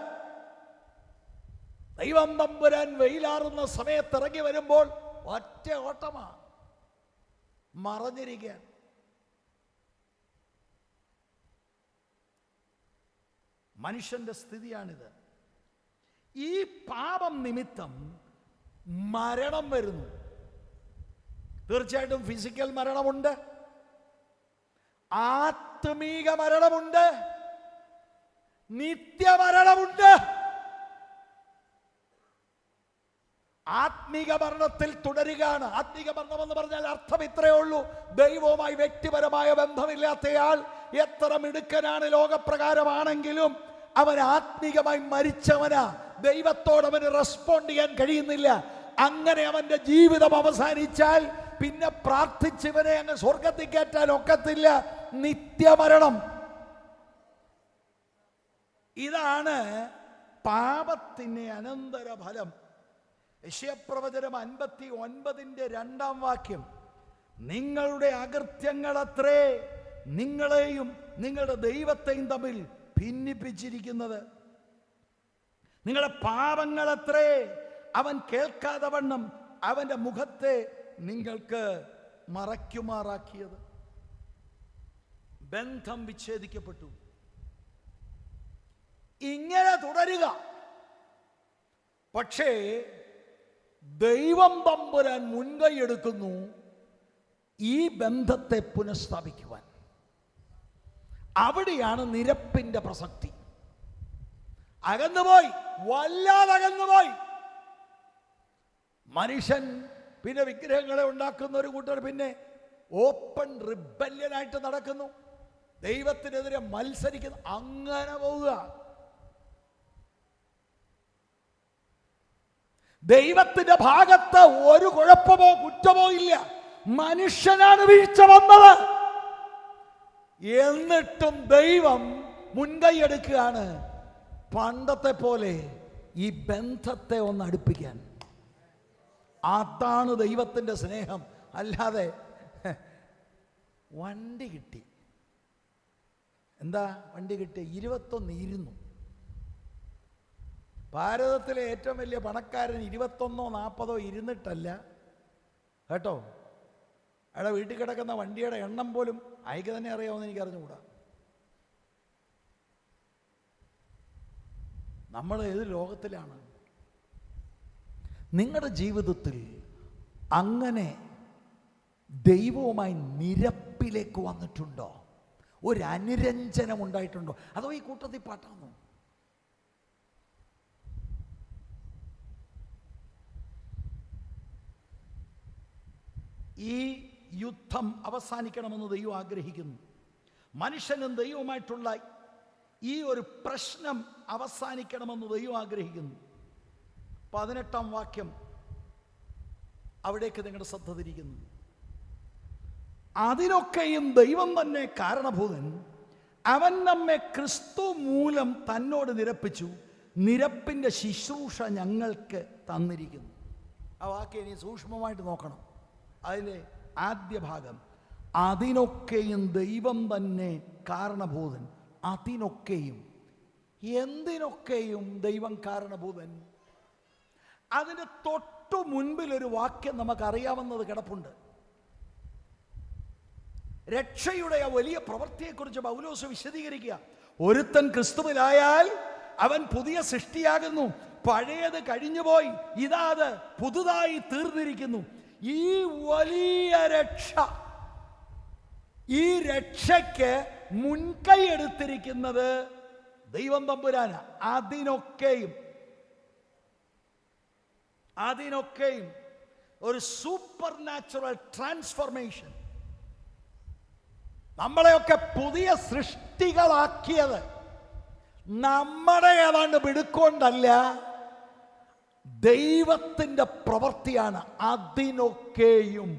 ദൈവം തമ്പുരാൻ വെയിലാറുന്ന സമയത്ത് ഇറങ്ങി വരുമ്പോൾ ഒറ്റ ഓട്ടമാ, മറഞ്ഞിരിക്കാൻ. മനുഷ്യന്റെ സ്ഥിതിയാണിത്. ഈ പാപം നിമിത്തം മരണം വരുന്നു. തീർച്ചയായിട്ടും ഫിസിക്കൽ മരണമുണ്ട്, ആത്മീക മരണമുണ്ട്, നിത്യമരണമുണ്ട്. ആത്മീക മരണത്തിൽ തുടരുകയാണ്. ആത്മീക മരണം എന്ന് പറഞ്ഞാൽ അർത്ഥം ഇത്രയേ ഉള്ളൂ: ദൈവവുമായി വ്യക്തിപരമായ ബന്ധമില്ലാത്തയാൾ എത്ര മിടുക്കനാണ് ലോകപ്രകാരമാണെങ്കിലും അവൻ ആത്മീകമായി മരിച്ചവനാ. ദൈവത്തോട് അവന് റെസ്പോണ്ട് ചെയ്യാൻ കഴിയുന്നില്ല. അങ്ങനെ അവന്റെ ജീവിതം അവസാനിച്ചാൽ പിന്നെ പ്രാർത്ഥിച്ചവനെ അങ്ങ് സ്വർഗത്തിൽ കയറ്റാൻ ഒക്കത്തില്ല. നിത്യമരണം. ഇതാണ് പാപത്തിന്റെ അനന്തരഫലം. യശയ്യാപ്രവചനം 59:2 നിങ്ങളുടെ അകൃത്യങ്ങളത്രേ നിങ്ങളെയും നിങ്ങളുടെ ദൈവത്തെയും തമ്മിൽ ഭിന്നിപ്പിച്ചിരിക്കുന്നത്. നിങ്ങളുടെ പാപങ്ങളത്രേ അവൻ കേൾക്കാതെ വണ്ണം അവന്റെ മുഖത്തെ നിങ്ങൾക്ക് മറയ്ക്കുമാറാക്കിയത്. ബന്ധം വിച്ഛേദിക്കപ്പെട്ടു. ഇങ്ങനെ തുടരുക. പക്ഷേ ദൈവം തമ്പുരാൻ മുൻകൈയെടുക്കുന്നു ഈ ബന്ധത്തെ പുനഃസ്ഥാപിക്കുവാൻ. അവിടെയാണ് നിരപ്പിന്റെ പ്രസക്തി. അകന്നുപോയി, വല്ലാതെ അകന്നുപോയി മനുഷ്യൻ. പിന്നെ വിഗ്രഹങ്ങളെ ഉണ്ടാക്കുന്ന ഒരു കൂട്ടർ പിന്നെ ഓപ്പൺ റിബല്യനായിട്ട് നടക്കുന്നു, ദൈവത്തിനെതിരെ മത്സരിക്കുന്നു. അങ്ങനെ പോവുക. ദൈവത്തിന്റെ ഭാഗത്ത് ഒരു കുഴപ്പമോ കുറ്റമോ ഇല്ല. മനുഷ്യനാണ് വീഴ്ച വന്നത്. എന്നിട്ടും ദൈവം മുൻകൈയെടുക്കുകയാണ് പണ്ടത്തെ പോലെ ഈ ബന്ധത്തെ ഒന്ന് അടുപ്പിക്കാൻ. അതാണ് ദൈവത്തിൻ്റെ സ്നേഹം. അല്ലാതെ വണ്ടി കിട്ടി, എന്താ വണ്ടി കിട്ടി? 21 ഇരുന്നു. ഭാരതത്തിലെ ഏറ്റവും വലിയ പണക്കാരൻ 21 40 ഇരുന്നിട്ടല്ല കേട്ടോ. അയാളെ വീട്ടിൽ കിടക്കുന്ന വണ്ടിയുടെ എണ്ണം പോലും അയക്ക് തന്നെ അറിയാമെന്ന് എനിക്ക് അറിഞ്ഞുകൂടാ. നമ്മൾ ഏത് ലോകത്തിലാണ്? നിങ്ങളുടെ ജീവിതത്തിൽ അങ്ങനെ ദൈവവുമായി നിരപ്പിലേക്ക് വന്നിട്ടുണ്ടോ? ഒരു അനുരഞ്ജനം ഉണ്ടായിട്ടുണ്ടോ? അതോ ഈ കൂട്ടത്തിൽ പാട്ടാണോ? ഈ യുദ്ധം അവസാനിക്കണമെന്ന് ദൈവം ആഗ്രഹിക്കുന്നു. മനുഷ്യനും ദൈവവുമായിട്ടുള്ള ഈ ഒരു പ്രശ്നം അവസാനിക്കണമെന്ന് ദൈവം ആഗ്രഹിക്കുന്നു. 18-ാം വാക്യം അവിടേക്ക് നിങ്ങളുടെ ശ്രദ്ധ തിരിക്കുന്നു. അതിനൊക്കെയും ദൈവം തന്നെ കാരണഭൂതൻ. അവൻ നമ്മെ ക്രിസ്തു മൂലം തന്നോട് നിരപ്പിച്ചു, നിരപ്പിൻ്റെ ശുശ്രൂഷ ഞങ്ങൾക്ക് തന്നിരിക്കുന്നു. ആ വാക്യം ഇനി സൂക്ഷ്മമായിട്ട് നോക്കണം. അതിൻ്റെ ആദ്യ ഭാഗം, അതിനൊക്കെയും ദൈവം തന്നെ കാരണഭൂതൻ. അതിനൊക്കെയും, എന്തിനൊക്കെയും ദൈവം കാരണഭൂതൻ? അതിന് തൊട്ടു മുൻപിൽ ഒരു വാക്യം നമുക്കറിയാവുന്നത് കിടപ്പുണ്ട്. രക്ഷയുടെ ആ വലിയ പ്രവൃത്തിയെക്കുറിച്ച് പൗലോസ് വിശദീകരിക്കുക. ഒരുത്തൻ ക്രിസ്തുവിലായാൽ അവൻ പുതിയ സൃഷ്ടിയാകുന്നു, പഴയത് കഴിഞ്ഞുപോയി, ഇതാ അത് പുതുതായി തീർന്നിരിക്കുന്നു. ഈ വലിയ രക്ഷ, ഈ രക്ഷയ്ക്ക് മുൻകൈ എടുത്തിരിക്കുന്നത് ദൈവം തമ്പുരാനാ. അതിനൊക്കെയും ഒരു സൂപ്പർ നാച്ചുറൽ ട്രാൻസ്ഫോർമേഷൻ, നമ്മളെയൊക്കെ പുതിയ സൃഷ്ടികളാക്കിയത് നമ്മുടെ ഏതാണ്ട് മിടുക്കൊണ്ടല്ല, ദൈവത്തിൻ്റെ പ്രവൃത്തിയാണ്. അതിനൊക്കെയും.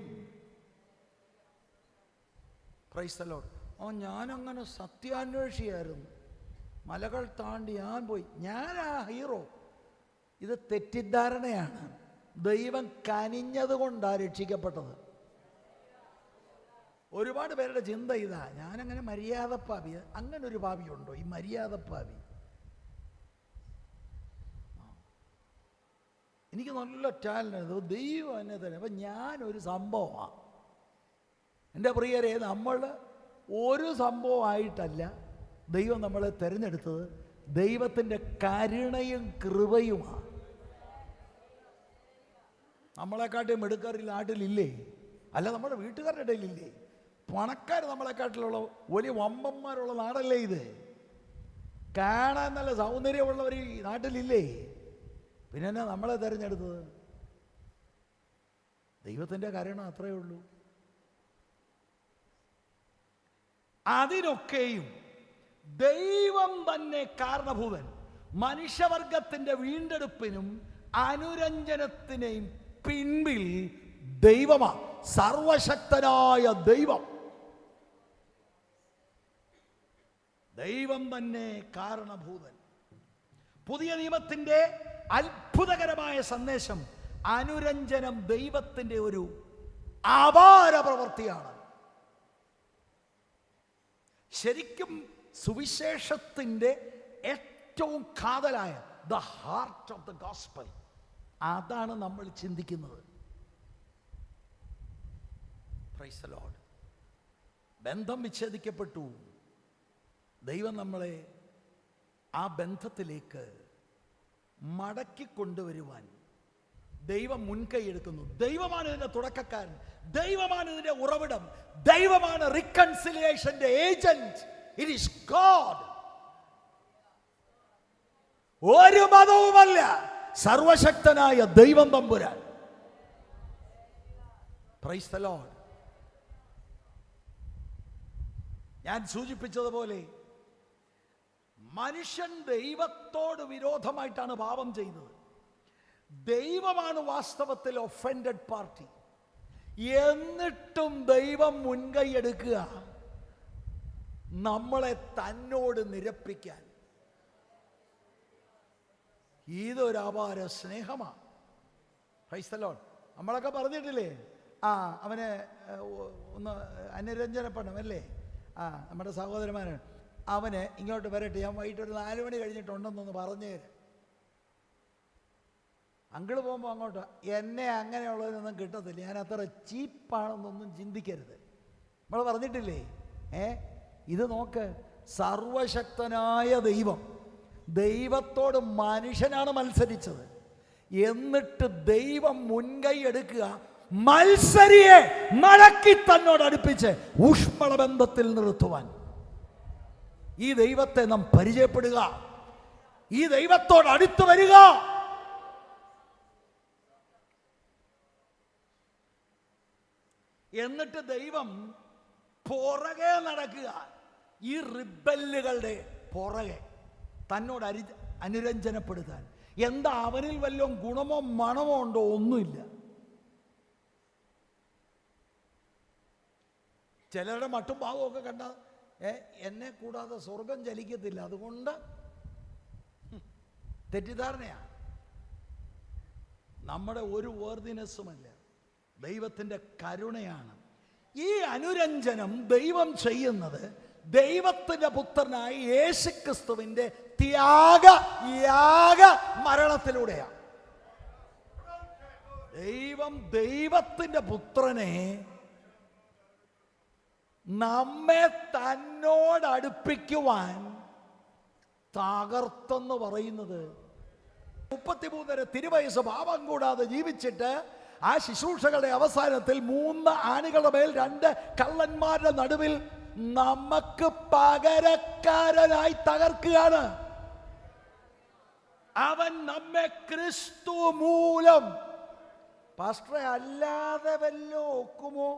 Praise the Lord. ഞാനങ്ങനെ സത്യാന്വേഷിയായിരുന്നു, മലകൾ താണ്ടി ഞാൻ പോയി, ഞാനാ ഹീറോ. ഇത് തെറ്റിദ്ധാരണയാണ്. ദൈവം കനിഞ്ഞത് കൊണ്ടാണ് രക്ഷിക്കപ്പെട്ടത്. ഒരുപാട് പേരുടെ ചിന്ത ഇതാ, ഞാനങ്ങനെ മര്യാദപ്പാവി. അങ്ങനെ ഒരു പാവിയുണ്ടോ ഈ മര്യാദപ്പാവി? എനിക്ക് നല്ല ടാലൻ്റ്, ദൈവം എന്നെ തന്നെ. അപ്പം ഞാനൊരു സംഭവമാണ്. എൻ്റെ പ്രിയരെ, നമ്മൾ ഒരു സംഭവമായിട്ടല്ല ദൈവം നമ്മളെ തിരഞ്ഞെടുത്തത്. ദൈവത്തിൻ്റെ കരുണയും കൃപയുമാണ്. നമ്മളെക്കാട്ടും മിടുക്കർ നാട്ടിലില്ലേ? അല്ല, നമ്മുടെ വീട്ടുകാരുടെ ഇടയിലില്ലേ? പണക്കാർ നമ്മളെക്കാട്ടിലുള്ള വലിയ വമ്പന്മാരുള്ള നാടല്ലേ ഇത്? കാണാൻ നല്ല സൗന്ദര്യമുള്ളവർ ഈ നാട്ടിലില്ലേ? പിന്നെ എന്നാ നമ്മളെ തിരഞ്ഞെടുത്തത്? ദൈവത്തിൻ്റെ കരുണ അത്രയേ ഉള്ളൂ. അതിനൊക്കെയും ദൈവം തന്നെ കാരണഭൂതൻ. മനുഷ്യവർഗത്തിൻ്റെ വീണ്ടെടുപ്പിനും അനുരഞ്ജനത്തിനെയും പിൻപിൽ ദൈവമാണ്, സർവശക്തനായ ദൈവം. ദൈവം തന്നെ കാരണഭൂതൻ. പുതിയ നിയമത്തിൻ്റെ അത്ഭുതകരമായ സന്ദേശം, അനുരഞ്ജനം ദൈവത്തിൻ്റെ ഒരു അപാര പ്രവൃത്തിയാണ്. ശരിക്കും സുവിശേഷത്തിൻ്റെ ഏറ്റവും കാതലായ the heart of the gospel, അതാണ് നമ്മൾ ചിന്തിക്കുന്നത്. Price the Lord. ബന്ധം വിച്ഛേദിക്കപ്പെട്ടു. ദൈവം നമ്മളെ ആ ബന്ധത്തിലേക്ക് മടക്കിക്കൊണ്ടുവരുവാൻ ദൈവം മുൻകൈ എടുക്കുന്നു. ദൈവമാണ് ഇതിൻ്റെ തുടക്കക്കാരൻ, ദൈവമാണ് ഇതിൻ്റെ ഉറവിടം, ദൈവമാണ് റിക്കൺസിലിയേഷന്റെ ഏജന്റ്. It is God. ഒരു മതവുമല്ല, സർവശക്തനായ ദൈവം തമ്പുരാൻ. Price the Lord. ഞാൻ സൂചിപ്പിച്ചതുപോലെ മനുഷ്യൻ ദൈവത്തോട് വിരോധമായിട്ടാണ് പാപം ചെയ്തത്. ദൈവമാണ് വാസ്തവത്തിൽ ഒഫൻഡഡ് പാർട്ടി. എന്നിട്ടും ദൈവം മുൻകൈ എടുക്കുക നമ്മളെ തന്നോട് നിരപ്പിക്കാൻ. ഇതൊരു അപാര സ്നേഹമാണ്. Price the Lord. നമ്മളൊക്കെ പറഞ്ഞിട്ടില്ലേ, അവനെ ഒന്ന് അനുരഞ്ജനപ്പെടണം അല്ലേ? നമ്മുടെ സഹോദരന്മാരാണ്. അവന് ഇങ്ങോട്ട് വരട്ടെ, ഞാൻ വൈകിട്ട് ഒരു 4 മണി കഴിഞ്ഞിട്ടുണ്ടെന്നൊന്ന് പറഞ്ഞു തരാം. അങ്കിള് പോകുമ്പോൾ അങ്ങോട്ട് എന്നെ അങ്ങനെയുള്ളതിനൊന്നും കിട്ടത്തില്ല, ഞാൻ അത്ര ചീപ്പാണെന്നൊന്നും ചിന്തിക്കരുത്. നമ്മൾ പറഞ്ഞിട്ടില്ലേ? ഇത് നോക്ക്, സർവശക്തനായ ദൈവം, ദൈവത്തോട് മനുഷ്യനാണ് മത്സരിച്ചത്. എന്നിട്ട് ദൈവം മുൻകൈ എടുക്കുക, മത്സരിയെ മടക്കി തന്നോട് അടുപ്പിച്ച് ഊഷ്മള ബന്ധത്തിൽ നിർത്തുവാൻ. ഈ ദൈവത്തെ നാം പരിചയപ്പെടുക, ഈ ദൈവത്തോട് അടുത്ത് വരിക. എന്നിട്ട് ദൈവം പുറകെ നടക്കുക, ഈ റിബല്ലുകളുടെ പുറകെ തന്നോട് അനുരഞ്ജനപ്പെടുത്താൻ. എന്താ അവനിൽ വല്ലതും ഗുണമോ മണമോ ഉണ്ടോ? ഒന്നുമില്ല. ചിലരുടെ മട്ടും ഭാവമൊക്കെ കണ്ട എന്നെ കൂടാതെ സ്വർഗം ചലിക്കത്തില്ല, അതുകൊണ്ട് തെറ്റിദ്ധാരണയാണ്. നമ്മുടെ ഒരു വേർതിനെസ്സുമല്ല, ദൈവത്തിൻ്റെ കരുണയാണ്. ഈ അനുരഞ്ജനം ദൈവം ചെയ്യുന്നത് ദൈവത്തിന്റെ പുത്രനായ യേശുക്രിസ്തുവിന്റെ യാഗ മരണത്തിലൂടെയാണ്. ദൈവത്തിന്റെ പുത്രനെ നമ്മെ തന്നോട് അടുപ്പിക്കുവാൻ തകർത്തെന്ന് പറയുന്നത് 33 തിരുവയസ്സ് പാപം കൂടാതെ ജീവിച്ചിട്ട് ആ ശുശ്രൂഷകളുടെ അവസാനത്തിൽ 3 ആണികളുടെ മേൽ 2 കള്ളന്മാരുടെ നടുവിൽ നമുക്ക് പകരക്കാരനായി തകർക്കുകയാണ്. അവൻ നമ്മെ ക്രിസ്തു മൂലം, പാസ്റ്ററെ അല്ലാതെ വല്ലോ ഒക്കുമോ?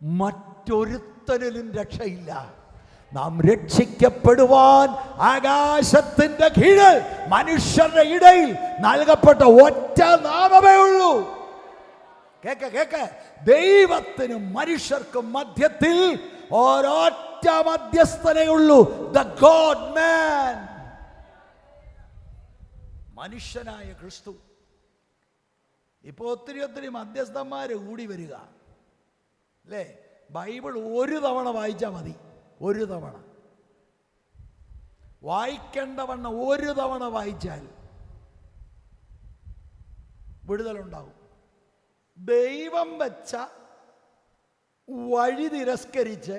മറ്റൊരുത്തരിലും രക്ഷയില്ല. നാം രക്ഷിക്കപ്പെടുവാൻ ആകാശത്തിന്റെ കീഴിൽ മനുഷ്യരുടെ ഇടയിൽ നൽകപ്പെട്ട ഒറ്റ നാമമേ ഉള്ളൂ. കേക്ക, ദൈവത്തിനും മനുഷ്യർക്കും മധ്യത്തിൽ ഒരൊറ്റ മധ്യസ്ഥനേ ഉള്ളൂ, ദ ഗോഡ് മാൻ, മനുഷ്യനായ ക്രിസ്തു. ഇപ്പൊ ഒത്തിരി മധ്യസ്ഥന്മാര് കൂടി വരിക അല്ലേ? ബൈബിൾ ഒരു തവണ വായിച്ചാൽ മതി. ഒരു തവണ വായിക്കേണ്ടവണ്ണം ഒരു തവണ വായിച്ചാൽ വിടുതലുണ്ടാകും. ദൈവം വെച്ച വഴി തിരസ്കരിച്ച്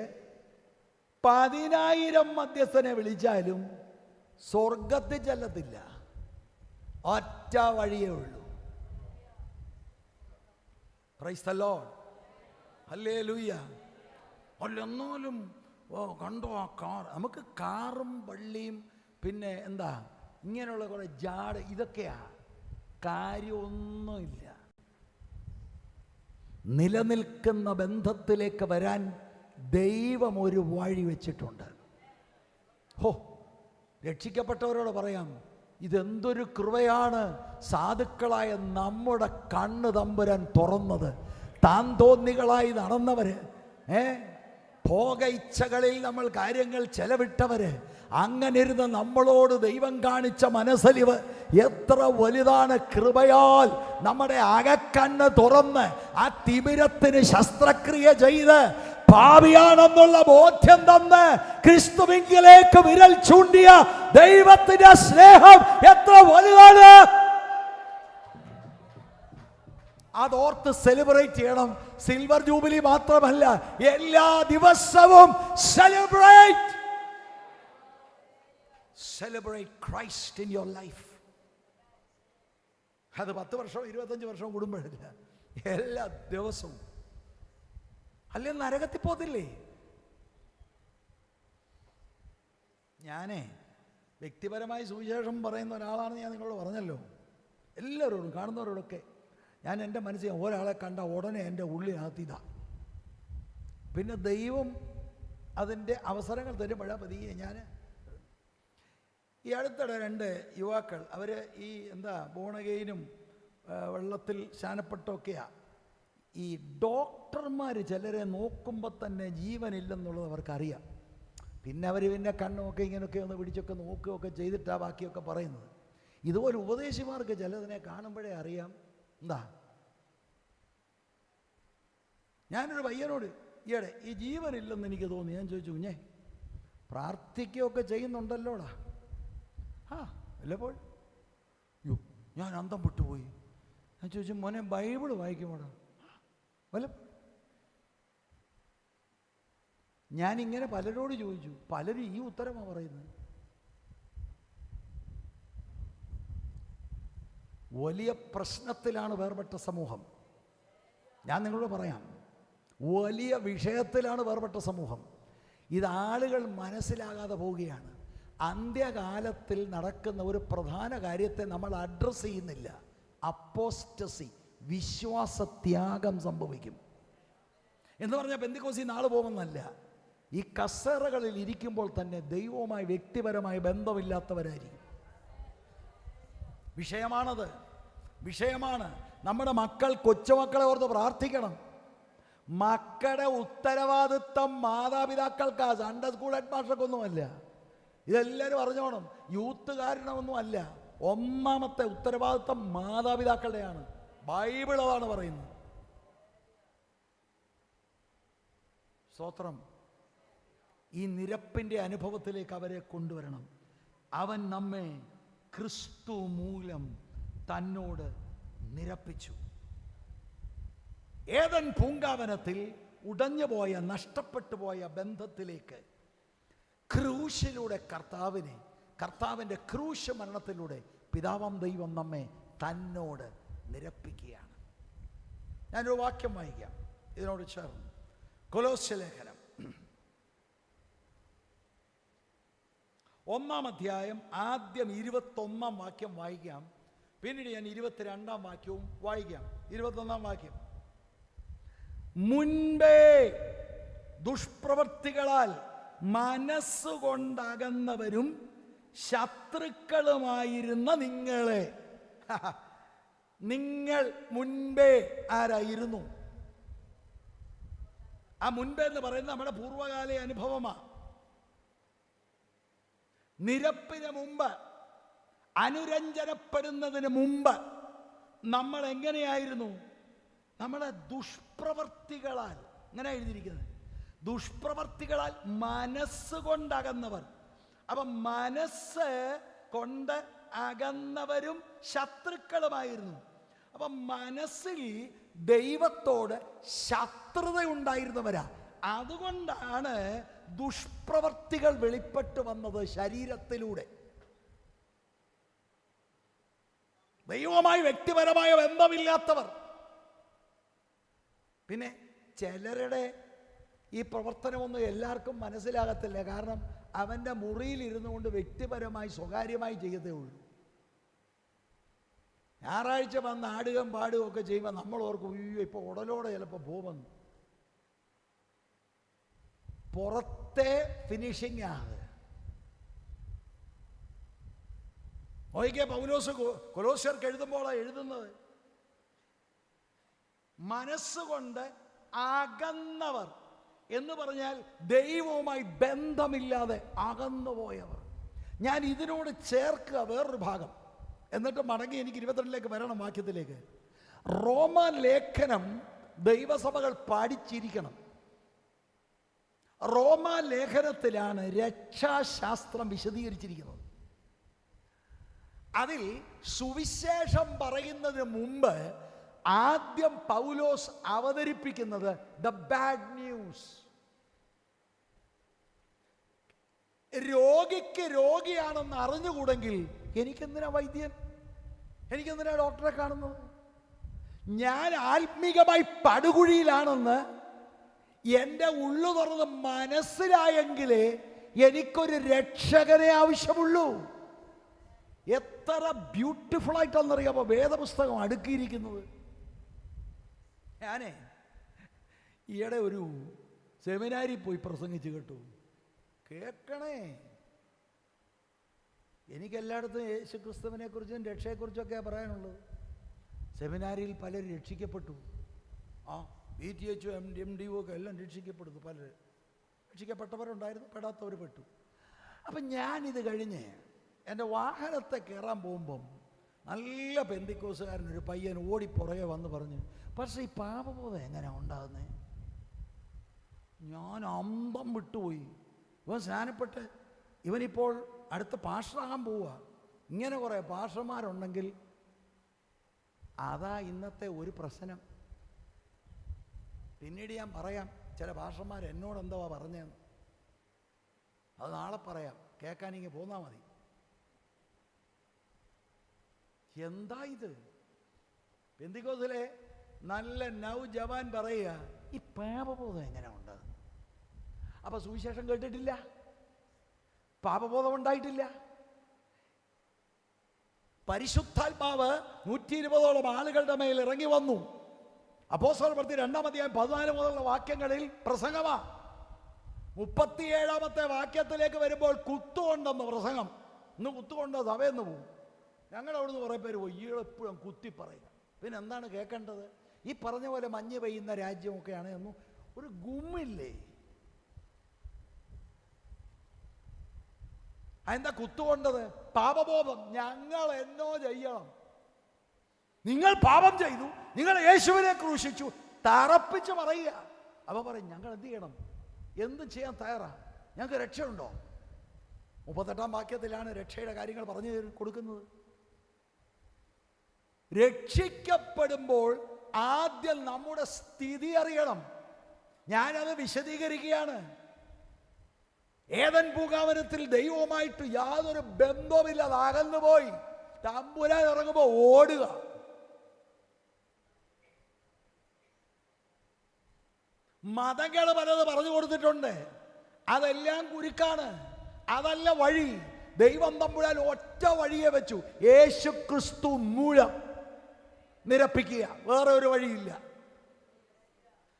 10,000 മധ്യസ്ഥനെ വിളിച്ചാലും സ്വർഗത്തിൽ ചെല്ലത്തില്ല. ഒറ്റ വഴിയേ ഉള്ളൂ. Praise the Lord, hallelujah. അല്ലെന്നാലും കണ്ടോ ആ കാർ, നമുക്ക് കാറും പള്ളിയും പിന്നെ എന്താ ഇങ്ങനെയുള്ള കുറെ ജാട്, ഇതൊക്കെയാ കാര്യമൊന്നുമില്ല. നിലനിൽക്കുന്ന ബന്ധത്തിലേക്ക് വരാൻ ദൈവം ഒരു വഴി വെച്ചിട്ടുണ്ട്. രക്ഷിക്കപ്പെട്ടവരോട് പറയാം, ഇതെന്തൊരു കൃപയാണ് സാധുക്കളായ നമ്മുടെ കണ്ണ് തമ്പുരാൻ തുറന്നത്. താൻ തോന്നികളായി നടന്നവര്, ഭോഗ ഇച്ഛകളിൽ നമ്മൾ കാര്യങ്ങൾ ചെലവിട്ടവര്, അങ്ങനെ ഇരുന്ന് നമ്മളോട് ദൈവം കാണിച്ച മനസ്സലിവ് എത്ര വലുതാണ്. കൃപയാൽ നമ്മുടെ അകക്കണ്ണ് തുറന്ന് ആ തിമിരത്തിന് ശസ്ത്രക്രിയ ചെയ്ത് പാപിയാണെന്നുള്ള ബോധ്യം തന്ന് ക്രിസ്തുവിലേക്ക് വിരൽ ചൂണ്ടിയ ദൈവത്തിന്റെ സ്നേഹം എത്ര വലുതാണ്. അതോർത്ത് സെലിബ്രേറ്റ് ചെയ്യണം. സിൽവർ ജൂബിലി മാത്രമല്ല, എല്ലാ ദിവസവും celebrate Christ in your life. അത് 10 വർഷവും 25 വർഷവും കൂടുമ്പോഴല്ല, എല്ലാ ദിവസവും. അല്ലെ നരകത്തിൽ പോകത്തില്ലേ? ഞാനേ വ്യക്തിപരമായി സുവിശേഷം പറയുന്ന ഒരാളാണെന്ന് ഞാൻ നിങ്ങളോട് പറഞ്ഞല്ലോ. എല്ലാവരോടും കാണുന്നവരോടൊക്കെ ഞാൻ എൻ്റെ മനസ്സിൽ ഒരാളെ കണ്ട ഉടനെ എൻ്റെ ഉള്ളിനകത്തിതാ. പിന്നെ ദൈവം അതിൻ്റെ അവസരങ്ങൾ തരുമ്പോഴാ പതിയെ. ഞാൻ ഈ അടുത്തിടെ 2 യുവാക്കൾ, അവർ ഈ ബോണഗെയിനും വെള്ളത്തിൽ സ്നാനപ്പെട്ടൊക്കെയാണ്. ഈ ഡോക്ടർമാർ ചിലരെ നോക്കുമ്പോൾ തന്നെ ജീവനില്ലെന്നുള്ളത് അവർക്കറിയാം. പിന്നെ അവർ കണ്ണുമൊക്കെ ഇങ്ങനെയൊക്കെ ഒന്ന് പിടിച്ചൊക്കെ നോക്കുകയൊക്കെ ചെയ്തിട്ടാണ് ബാക്കിയൊക്കെ പറയുന്നത്. ഇതുപോലെ ഉപദേശിമാർക്ക് ചിലതിനെ കാണുമ്പോഴേ അറിയാം. ഞാനൊരു പയ്യനോട് ഈയിടെ ഈ ജീവനില്ലെന്ന് എനിക്ക് തോന്നി. ഞാൻ ചോദിച്ചു, കുഞ്ഞേ പ്രാർത്ഥിക്കുകയൊക്കെ ചെയ്യുന്നുണ്ടല്ലോടാ? വല്ലപ്പോൾ ഞാൻ അന്തം വിട്ടുപോയി. ഞാൻ ചോദിച്ചു, മോനെ ബൈബിള് വായിക്കുമോടാ? ഞാനിങ്ങനെ പലരോട് ചോദിച്ചു, പലരും ഈ ഉത്തരമാണ് പറയുന്നത്. വലിയ പ്രശ്നത്തിലാണ് വേർപെട്ട സമൂഹം. ഞാൻ നിങ്ങളോട് പറയാം, വലിയ വിഷയത്തിലാണ് വേർപെട്ട സമൂഹം. ഇത് ആളുകൾ മനസ്സിലാകാതെ പോവുകയാണ്. അന്ത്യകാലത്തിൽ നടക്കുന്ന ഒരു പ്രധാന കാര്യത്തെ നമ്മൾ അഡ്രസ്സ് ചെയ്യുന്നില്ല. അപ്പോസ്റ്റസി, വിശ്വാസത്യാഗം സംഭവിക്കും. എന്ന് പറഞ്ഞാൽ പെന്തിക്കോസി നാളെ പോകുമെന്നല്ല, ഈ കസേരകളിൽ ഇരിക്കുമ്പോൾ തന്നെ ദൈവവുമായി വ്യക്തിപരമായി ബന്ധമില്ലാത്തവരായിരിക്കും. വിഷയമാണ്. നമ്മുടെ മക്കൾ, കൊച്ചുമക്കളെ ഓർത്ത് പ്രാർത്ഥിക്കണം. മക്കളുടെ ഉത്തരവാദിത്വം മാതാപിതാക്കൾക്കാ, സൺഡേ സ്കൂൾ ഹെഡ് മാസ്റ്റർക്കൊന്നുമല്ല. ഇതെല്ലാവരും അറിഞ്ഞോണം. യൂത്തുകാരനൊന്നും അല്ല. ഒന്നാമത്തെ ഉത്തരവാദിത്വം മാതാപിതാക്കളുടെയാണ്. ബൈബിൾ അതാണ് പറയുന്നത്. സ്തോത്രം. ഈ നിരപ്പിൻ്റെ അനുഭവത്തിലേക്ക് അവരെ കൊണ്ടുവരണം. അവൻ നമ്മെ ക്രിസ്തു മൂലം തന്നോട് നിരപ്പിച്ചു. ഏദൻ പൂങ്കാവനത്തിൽ ഉടഞ്ഞുപോയ, നഷ്ടപ്പെട്ടു പോയ ബന്ധത്തിലേക്ക് ക്രൂശിലൂടെ കർത്താവിൻ്റെ ക്രൂശ് മരണത്തിലൂടെ പിതാവാം ദൈവം നമ്മെ തന്നോട് നിരപ്പിക്കുകയാണ്. ഞാനൊരു വാക്യം വായിക്കാം ഇതിനോട് ചേർന്ന്. കൊലോസ്യ ലേഖനം 1-ാം അധ്യായം ആദ്യം 21-ാം വാക്യം വായിക്കാം. പിന്നീട് ഞാൻ 22-ാം വാക്യവും വായിക്കാം. 21-ാം വാക്യം: മുൻപേ ദുഷ്പ്രവൃത്തികളാൽ മനസ്സുകൊണ്ടകന്നവരും ശത്രുക്കളുമായിരുന്ന നിങ്ങളെ. നിങ്ങൾ മുൻപേ ആരായിരുന്നു? ആ മുൻപേ എന്ന് പറയുന്നത് നമ്മുടെ പൂർവ്വകാല അനുഭവമാണ്. നിരപ്പിന് മുമ്പ്, അനുരഞ്ജനപ്പെടുന്നതിന് മുമ്പ് നമ്മൾ എങ്ങനെയായിരുന്നു? നമ്മളെ ദുഷ്പ്രവർത്തികളാൽ, ഇങ്ങനെ എഴുതിയിരിക്കുന്നത്, ദുഷ്പ്രവർത്തികളാൽ മനസ്സുകൊണ്ടകന്നവർ. അപ്പം മനസ്സ് കൊണ്ട് അകന്നവരും ശത്രുക്കളുമായിരുന്നു. അപ്പം മനസ്സിൽ ദൈവത്തോട് ശത്രുത ഉണ്ടായിരുന്നവരാ. അതുകൊണ്ടാണ് ദുഷ്പ്രവർത്തികൾ വെളിപ്പെട്ടു വന്നത് ശരീരത്തിലൂടെ. ദൈവവുമായി വ്യക്തിപരമായ ബന്ധമില്ലാത്തവർ. പിന്നെ ചിലരുടെ ഈ പ്രവർത്തനമൊന്നും എല്ലാവർക്കും മനസ്സിലാകത്തില്ല. കാരണം അവൻ്റെ മുറിയിൽ ഇരുന്നു കൊണ്ട് വ്യക്തിപരമായി സ്വകാര്യമായി ചെയ്യത്തേ ഉള്ളൂ. ഞായറാഴ്ച വന്ന് ആടുകയും പാടുകയും ഒക്കെ ചെയ്യുമ്പോൾ നമ്മൾ ഓർക്കും, അയ്യോ ഇപ്പോൾ ഉടലോടെ ചിലപ്പോൾ പോകുമെന്ന്. പുറത്തെ ഫിനിഷിംഗ് ആണ്. നോക്കിയ പൗലോസ് കൊലോസ്യർക്ക് എഴുതുമ്പോഴാണ് എഴുതുന്നത്, മനസ്സുകൊണ്ട് അകന്നവർ എന്ന് പറഞ്ഞാൽ ദൈവവുമായി ബന്ധമില്ലാതെ അകന്നുപോയവർ. ഞാൻ ഇതിനോട് ചേർക്കുക വേറൊരു ഭാഗം, എന്നിട്ട് മടങ്ങി എനിക്ക് 22-ലേക്ക് വരണം വാക്യത്തിലേക്ക്. റോമാ ലേഖനം ദൈവസഭകൾ പഠിച്ചിരിക്കണം. റോമാ ലേഖനത്തിലാണ് രക്ഷാശാസ്ത്രം വിശദീകരിച്ചിരിക്കുന്നത്. അതിൽ സുവിശേഷം പറയുന്നതിന് മുമ്പ് ആദ്യം പൗലോസ് അവതരിപ്പിക്കുന്നത് ദ ബാഡ് ന്യൂസ്. രോഗിക്ക് രോഗിയാണെന്ന് അറിഞ്ഞുകൂടെങ്കിൽ എനിക്കെന്തിനാ വൈദ്യൻ, എനിക്കെന്തിനാ ഡോക്ടറെ കാണുന്നത്? ഞാൻ ആത്മീകമായി പടുകുഴിയിലാണെന്ന് എൻ്റെ ഉള്ളു തുറന്ന് മനസ്സിലായെങ്കിലേ എനിക്കൊരു രക്ഷകനെ ആവശ്യമുള്ളൂ. എത്ര ബ്യൂട്ടിഫുൾ ആയിട്ടാണെന്നറിയാമോ വേദപുസ്തകം അടുക്കിയിരിക്കുന്നത്. ഞാനേ ഈയിടെ ഒരു സെമിനാരിൽ പോയി പ്രസംഗിച്ച് കേട്ടു. കേൾക്കണേ, എനിക്കെല്ലായിടത്തും യേശുക്രിസ്തുവിനെ കുറിച്ചും രക്ഷയെക്കുറിച്ചൊക്കെ പറയാനുള്ളത്. സെമിനാരിയിൽ പലരും രക്ഷിക്കപ്പെട്ടു. BTH MDO ഒക്കെ എല്ലാം രക്ഷിക്കപ്പെടുന്നു. പലർ രക്ഷിക്കപ്പെട്ടവരുണ്ടായിരുന്നു, പെടാത്തവർ പെട്ടു. അപ്പം ഞാനിത് കഴിഞ്ഞ് എൻ്റെ വാഹനത്തെ കയറാൻ പോകുമ്പം നല്ല പെന്തിക്കോസുകാരനൊരു പയ്യൻ ഓടി പുറകെ വന്ന് പറഞ്ഞു, പക്ഷേ ഈ പാപബോധം എങ്ങനെ ഉണ്ടാകുന്നത്? ഞാൻ അന്തം വിട്ടുപോയി. ഇവൻ സ്നാനപ്പെട്ട് ഇവനിപ്പോൾ അടുത്ത പാസ്റ്ററാകാൻ പോവുക. ഇങ്ങനെ കുറേ പാസ്റ്റർമാരുണ്ടെങ്കിൽ അതാ ഇന്നത്തെ ഒരു പ്രശ്നം. പിന്നീട് ഞാൻ പറയാം ചില പാസ്റ്റർമാർ എന്നോട് എന്തോ പറഞ്ഞതെന്ന്. അത് നാളെ പറയാം, കേൾക്കാനിങ്ങനെ പോന്നാൽ മതി. എന്താ ഇത്? പെന്തിക്കോസിലെ നല്ല നൗജവാൻ പറയുക, ഈ പാപബോധം എങ്ങനെ ഉണ്ട്? അപ്പൊ സുവിശേഷം കേട്ടിട്ടില്ല, പാപബോധം ഉണ്ടായിട്ടില്ല. പരിശുദ്ധാത്മാവ് 120ഓളം ആളുകളുടെ മേൽ ഇറങ്ങി വന്നു. അപ്പോസ്തലർ 2-ാം അധ്യായം 14 മുതലുള്ള വാക്യങ്ങളിൽ പ്രസംഗമാ. 37-ാമത്തെ വാക്യത്തിലേക്ക് വരുമ്പോൾ കുത്തുകൊണ്ടെന്ന് പ്രസംഗം. ഇന്ന് കുത്തുകൊണ്ട് സഭയെന്ന് പോകും. ഞങ്ങളവിടുന്ന് കുറേ പേര് പോയി. എപ്പോഴും കുത്തി പറയുക. പിന്നെ എന്താണ് കേൾക്കേണ്ടത്? ഈ പറഞ്ഞ പോലെ മഞ്ഞ് പെയ്യുന്ന രാജ്യമൊക്കെയാണ് എന്നും ഒരു ഗുമ്മില്ലേ? അതെന്താ കുത്തുകൊണ്ടത്? പാപബോധം. ഞങ്ങൾ എന്നോ ചെയ്യണം, നിങ്ങൾ പാപം ചെയ്തു, നിങ്ങൾ യേശുവിനെ ക്രൂശിച്ചു, തറപ്പിച്ച് പറയുക. അവ പറയും ഞങ്ങൾ എന്ത് ചെയ്യണം? എന്തും ചെയ്യാൻ തയ്യാറാണ്. ഞങ്ങൾക്ക് രക്ഷയുണ്ടോ? 38 വാക്യത്തിലാണ് രക്ഷയുടെ കാര്യങ്ങൾ പറഞ്ഞു കൊടുക്കുന്നത്. രക്ഷിക്കപ്പെടുമ്പോൾ ആദ്യം നമ്മുടെ സ്ഥിതി അറിയണം. ഞാനത് വിശദീകരിക്കുകയാണ്. ഏദൻ പൂങ്കാവനത്തിൽ ദൈവവുമായിട്ട് യാതൊരു ബന്ധവുമില്ലാതെ അകന്നു പോയി തമ്പുരാൻ ഇറങ്ങുമ്പോൾ ഓടുക. മതങ്ങൾ പലത് പറഞ്ഞു കൊടുത്തിട്ടുണ്ട്, അതെല്ലാം കുരുക്കാണ്, അതല്ല വഴി. ദൈവം തമ്പുരാൻ ഒറ്റ വഴിയെ വെച്ചു, യേശു ക്രിസ്തു മൂലം നിരപ്പിക്കുക, വേറെ ഒരു വഴിയില്ല.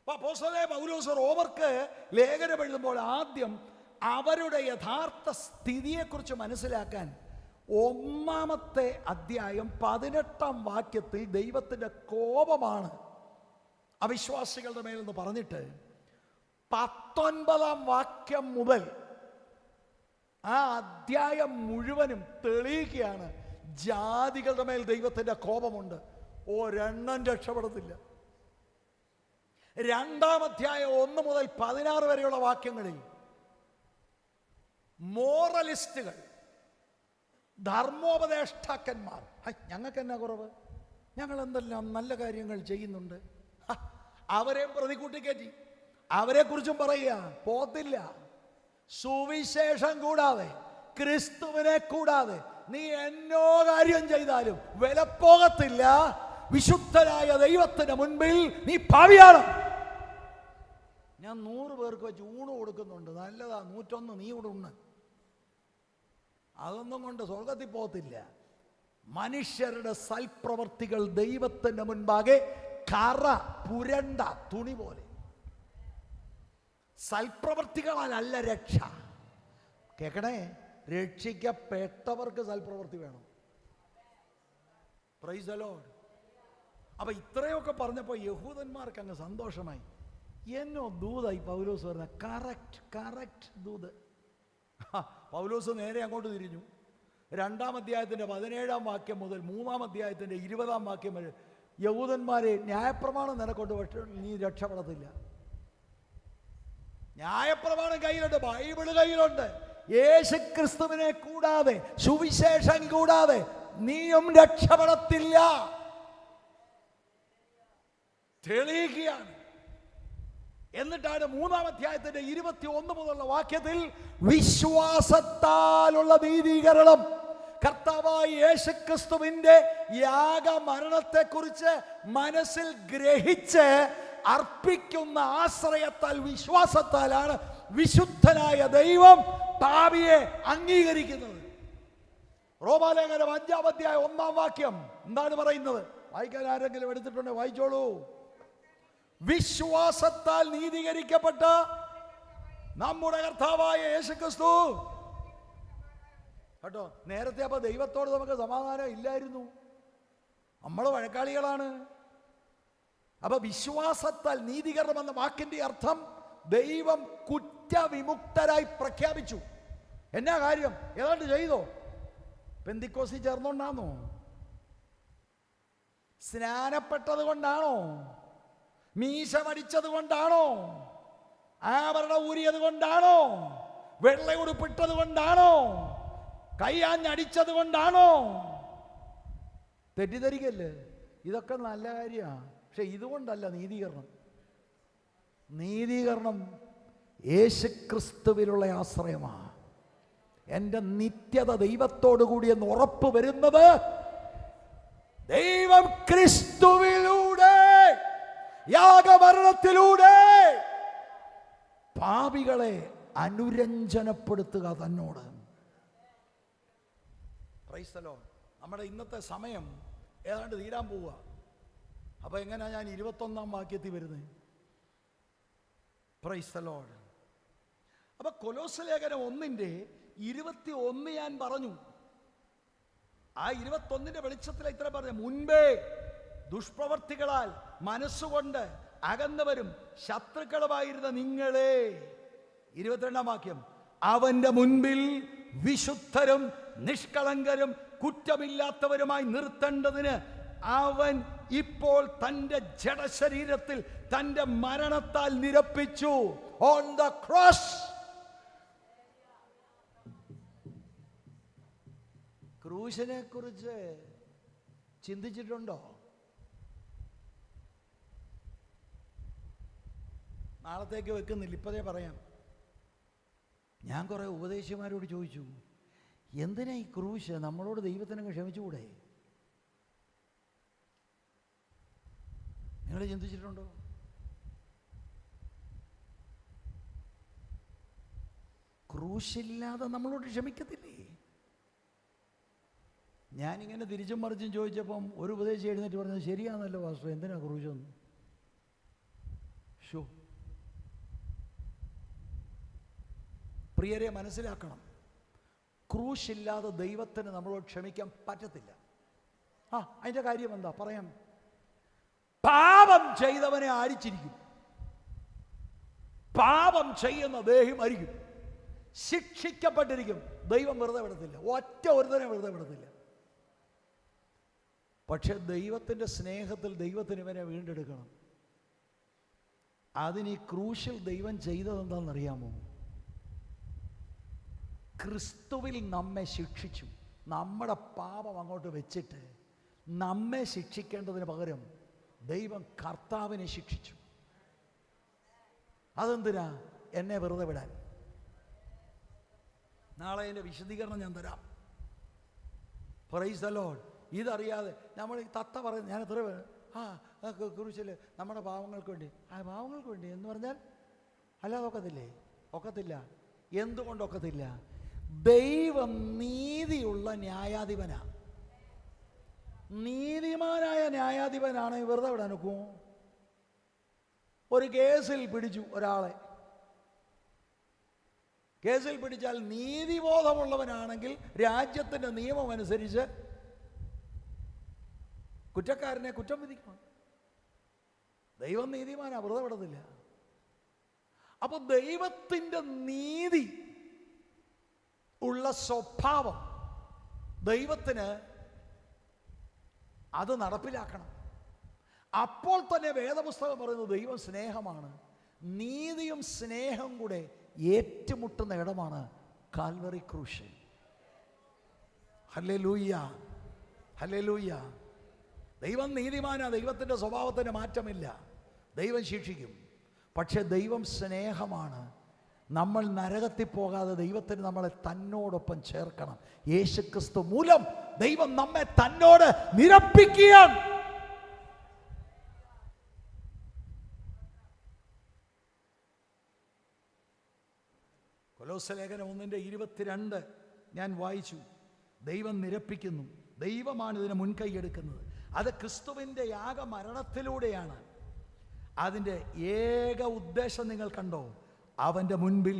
അപ്പോസ്തലനായ പൗലോസ് റോമർക്ക് ലേഖനം എഴുതുമ്പോൾ ആദ്യം അവരുടെ യഥാർത്ഥ സ്ഥിതിയെക്കുറിച്ച് മനസ്സിലാക്കാൻ 1-ാമത്തെ അധ്യായം 18-ാം വാക്യത്തിൽ ദൈവത്തിൻ്റെ കോപമാണ് അവിശ്വാസികളുടെ മേലെന്ന് പറഞ്ഞിട്ട് 19-ാം വാക്യം മുതൽ ആ അധ്യായം മുഴുവനും തെളിയിക്കുകയാണ് ജാതികളുടെ മേൽ ദൈവത്തിൻ്റെ കോപമുണ്ട്, ഒരെണ്ണം രക്ഷപ്പെടത്തില്ല. 2-ാം അധ്യായം 1 മുതൽ 16 വരെയുള്ള വാക്യങ്ങളിൽ മോറലിസ്റ്റുകൾ, ധർമ്മോപദേഷ്ടാക്കന്മാർ, ഞങ്ങൾക്ക് എന്നാ കുറവ്, ഞങ്ങൾ എന്തെല്ലാം നല്ല കാര്യങ്ങൾ ചെയ്യുന്നുണ്ട്, അവരെയും പ്രതികൂട്ടിക്കയറ്റി അവരെക്കുറിച്ചും പറയുക. പോത്തില്ല. സുവിശേഷം കൂടാതെ, ക്രിസ്തുവിനെ കൂടാതെ നീ എന്നോ കാര്യം ചെയ്താലും വിലപ്പോകത്തില്ല. വിശുദ്ധനായ ദൈവത്തിന് മുൻപിൽ നീ പാവിയാണ്. ഞാൻ 100 പേർക്ക് വെച്ച് ഊണ് കൊടുക്കുന്നുണ്ട്, നല്ലതാ, 101 നീ ഇവിടെ ഉണ്ണ്. അതൊന്നും കൊണ്ട് സ്വർഗത്തിൽ പോകത്തില്ല. മനുഷ്യരുടെ സൽപ്രവർത്തികൾ ദൈവത്തിൻ്റെ മുൻപാകെ കറ പുരണ്ട തുണി പോലെ. സൽപ്രവർത്തികളല്ല രക്ഷ. കേൾക്കണേ, രക്ഷിക്കപ്പെട്ടവർക്ക് സൽപ്രവർത്തി വേണം. Price the Lord. അപ്പൊ ഇത്രയൊക്കെ പറഞ്ഞപ്പോൾ യഹൂദന്മാർക്ക് അങ്ങ് സന്തോഷമായി. എന്നോ ദൂതായി പൗലോസ് പറഞ്ഞ കറക്റ്റ് ദൂത്. പൗലോസ് നേരെ അങ്ങോട്ട് തിരിഞ്ഞു. 2-ാം അധ്യായത്തിൻ്റെ 17-ാം വാക്യം മുതൽ 3-ാം അധ്യായത്തിൻ്റെ 20-ാം വാക്യം വരെ, യഹൂദന്മാരെ, ന്യായപ്രമാണം നിനക്കൊണ്ട് പക്ഷേ നീ രക്ഷപ്പെടത്തില്ല. ന്യായപ്രമാണം കയ്യിലുണ്ട്, ബൈബിള് കയ്യിലുണ്ട്. യേശു ക്രിസ്തുവിനെ കൂടാതെ, സുവിശേഷം കൂടാതെ നീയും രക്ഷപ്പെടത്തില്ല. തെളിയിക്കുകയാണ്. എന്നിട്ടാണ് 3-ാം അധ്യായത്തിന്റെ 21 മുതലുള്ള വാക്യത്തിൽ വിശ്വാസത്താലുള്ള നീതീകരണം, കർത്താവായ യേശുക്രിസ്തുവിന്റെ യാഗമരണത്തെക്കുറിച്ച് മനസ്സിൽ ഗ്രഹിച്ച് അർപ്പിക്കുന്ന ആശ്രയത്താൽ, വിശ്വാസത്താലാണ് വിശുദ്ധനായ ദൈവം പാപിയെ അംഗീകരിക്കുന്നത്. റോമാലേഖനം 5-ാം അധ്യായം 1-ാം വാക്യം എന്താണ് പറയുന്നത്? വായിക്കാൻ ആരെങ്കിലും എടുത്തിട്ടുണ്ടെങ്കിൽ വായിച്ചോളൂ. വിശ്വാസത്താൽ നീതീകരിക്കപ്പെട്ട നമ്മുടെ കർത്താവായ യേശുക്രിസ്തു. കേട്ടോ, നേരത്തെ അപ്പൊ ദൈവത്തോട് നമുക്ക് സമാധാനം ഇല്ലായിരുന്നു, നമ്മൾ വഴക്കാളികളാണ്. അപ്പൊ വിശ്വാസത്താൽ നീതീകരണം എന്ന വാക്കിന്റെ അർത്ഥം ദൈവം കുറ്റവിമുക്തരായി പ്രഖ്യാപിച്ചു. എന്നാ കാര്യം? ഏതാണ്ട് ചെയ്തോ? പെന്തിക്കോസിൽ ചേർന്നോണ്ടാണോ? സ്നാനപ്പെട്ടത് കൊണ്ടാണോ? മീശ മടിച്ചത് കൊണ്ടാണോ? ആഭരണം ഊരിയത് കൊണ്ടാണോ? വെള്ള ഉടുപ്പിട്ടത് കൊണ്ടാണോ? കൈയാഞ്ഞടിച്ചത് കൊണ്ടാണോ? തെറ്റിദ്ധരിക്കല്ലേ, ഇതൊക്കെ നല്ല കാര്യമാണ്. പക്ഷെ ഇതുകൊണ്ടല്ല നീതീകരണം. നീതീകരണം യേശുക്രിസ്തുവിലുള്ള ആശ്രയമാണ്. എൻ്റെ നിത്യത ദൈവത്തോടു കൂടി എന്ന് ഉറപ്പ് വരുന്നത് ദൈവം ക്രിസ്തുവിലൂടെ, യാഗമരണത്തിലൂടെ പാപികളെ അനുരഞ്ജനപ്പെടുത്തുക തന്നോട്. Price the Lord. നമ്മുടെ ഇന്നത്തെ സമയം ഏതാണ്ട് തീരാൻ പോവുക. അപ്പൊ എങ്ങനെയാ ഞാൻ 21-ാം വാക്യത്തിൽ വരുന്നത്? Price the Lord. അപ്പൊ കൊലോസ്യ ലേഖനം 1-ന്റെ 21 ഞാൻ പറഞ്ഞു. ആ 21-ന്റെ വെളിച്ചത്തിൽ ഇത്ര പറഞ്ഞു: മുൻപേ ദുഷ്പ്രവർത്തികളാൽ മനസ്സുകൊണ്ട് അകന്നവരും ശത്രുക്കളുമായിരുന്ന നിങ്ങളെ, 22-ാം വാക്യം, അവന്റെ മുൻപിൽ വിശുദ്ധരും നിഷ്കളങ്കരും കുറ്റമില്ലാത്തവരുമായി നിർത്തേണ്ടതിന് അവൻ ഇപ്പോൾ തൻ്റെ ജഡശരീരത്തിൽ തൻ്റെ മരണത്താൽ നിരപ്പിച്ചു. on the cross. ക്രൂശിനെ കുറിച്ച് ചിന്തിച്ചിട്ടുണ്ടോ? നാളത്തേക്ക് വെക്കുന്നില്ല, ഇപ്പോഴേ പറയാം. ഞാൻ കുറേ ഉപദേശിമാരോട് ചോദിച്ചു, എന്തിനാ ഈ ക്രൂശ്? നമ്മളോട് ദൈവത്തിനങ്ങ് ക്ഷമിച്ചുകൂടെ? നിങ്ങൾ ചിന്തിച്ചിട്ടുണ്ടോ? ക്രൂശില്ലാതെ നമ്മളോട് ക്ഷമിക്കത്തില്ലേ? ഞാനിങ്ങനെ തിരിച്ചും മറിച്ചും ചോദിച്ചപ്പം ഒരു ഉപദേശി എഴുന്നേറ്റ് പറഞ്ഞത്, ശരിയാണല്ലോ പാസ്റ്റർ, എന്തിനാ ക്രൂശൊന്നും? ഷോ, പ്രിയരെ മനസ്സിലാക്കണം, ക്രൂശില്ലാതെ ദൈവത്തിന് നമ്മളോട് ക്ഷമിക്കാൻ പറ്റത്തില്ല. അതിൻ്റെ കാര്യം എന്താ പറയാം? പാപം ചെയ്തവനെ ആരിച്ചിരിക്കും. പാപം ചെയ്യുന്ന ദേഹം മരിക്കും, ശിക്ഷിക്കപ്പെട്ടിരിക്കും. ദൈവം വെറുതെ വിടത്തില്ല, ഒറ്റ ഒരുത്തനെ വെറുതെ വിടത്തില്ല. പക്ഷെ ദൈവത്തിൻ്റെ സ്നേഹത്തിൽ ദൈവത്തിന് ഇവനെ വീണ്ടെടുക്കണം. അതിന് ഈ ക്രൂശിൽ ദൈവം ചെയ്തതെന്താണെന്നറിയാമോ? ക്രിസ്തുവിൽ നമ്മെ ശിക്ഷിച്ചു. നമ്മുടെ പാപം അങ്ങോട്ട് വെച്ചിട്ട് നമ്മെ ശിക്ഷിക്കേണ്ടതിന് പകരം ദൈവം കർത്താവിനെ ശിക്ഷിച്ചു. അതെന്തിനാ? എന്നെ വെറുതെ വിടാൻ. നാളെ അതിൻ്റെ വിശദീകരണം ഞാൻ തരാം. Price the Lord. ഇതറിയാതെ നമ്മൾ ഈ തത്ത പറയുന്നത്, ഞാൻ എത്ര ക്രൂശിൽ നമ്മുടെ പാവങ്ങൾക്ക് വേണ്ടി, പാവങ്ങൾക്ക് വേണ്ടി എന്ന് പറഞ്ഞാൽ അല്ലാതെ ഒക്കത്തില്ലേ? ഒക്കത്തില്ല. എന്തുകൊണ്ടൊക്കത്തില്ല? ദൈവം നീതിയുള്ള ന്യായാധിപനാ. നീതിമാനായ ന്യായാധിപനാണ് വെറുതെ വിടാൻ ഒക്കുമോ? ഒരു കേസിൽ പിടിച്ചു ഒരാളെ, കേസിൽ പിടിച്ചാൽ നീതിബോധമുള്ളവനാണെങ്കിൽ രാജ്യത്തിൻ്റെ നിയമം അനുസരിച്ച് കുറ്റക്കാരനെ കുറ്റം വിധിക്കണം. ദൈവം നീതിമാനാ, വെറുതെ വിടത്തില്ല. അപ്പൊ ദൈവത്തിൻ്റെ നീതി ഉള്ള സ്വഭാവം ദൈവത്തിന് അത് നടപ്പിലാക്കണം. അപ്പോൾ തന്നെ വേദപുസ്തകം പറയുന്നത് ദൈവം സ്നേഹമാണ്. നീതിയും സ്നേഹം കൂടെ ഏറ്റുമുട്ടുന്ന ഇടമാണ് കാൽവറി ക്രൂശ്. Hallelujah, hallelujah. ദൈവം നീതിമാനാ, ദൈവത്തിൻ്റെ സ്വഭാവത്തിന് മാറ്റമില്ല. ദൈവം ശിക്ഷിക്കും. പക്ഷെ ദൈവം സ്നേഹമാണ്. നമ്മൾ നരകത്തിൽ പോകാതെ ദൈവത്തിന് നമ്മളെ തന്നോടൊപ്പം ചേർക്കണം. യേശുക്രിസ്തു മൂലം ദൈവം നമ്മെ തന്നോട് നിരപ്പിക്കുകയാണ്. കൊലോസ്യലേഖനം 1:22 ഞാൻ വായിച്ചു. ദൈവം നിരപ്പിക്കുന്നു. ദൈവമാണ് ഇതിന് മുൻകൈ എടുക്കുന്നത്. അത് ക്രിസ്തുവിൻ്റെ യാഗമരണത്തിലൂടെയാണ്. അതിൻ്റെ ഏക ഉദ്ദേശം നിങ്ങൾ കണ്ടോ? അവൻ്റെ മുൻപിൽ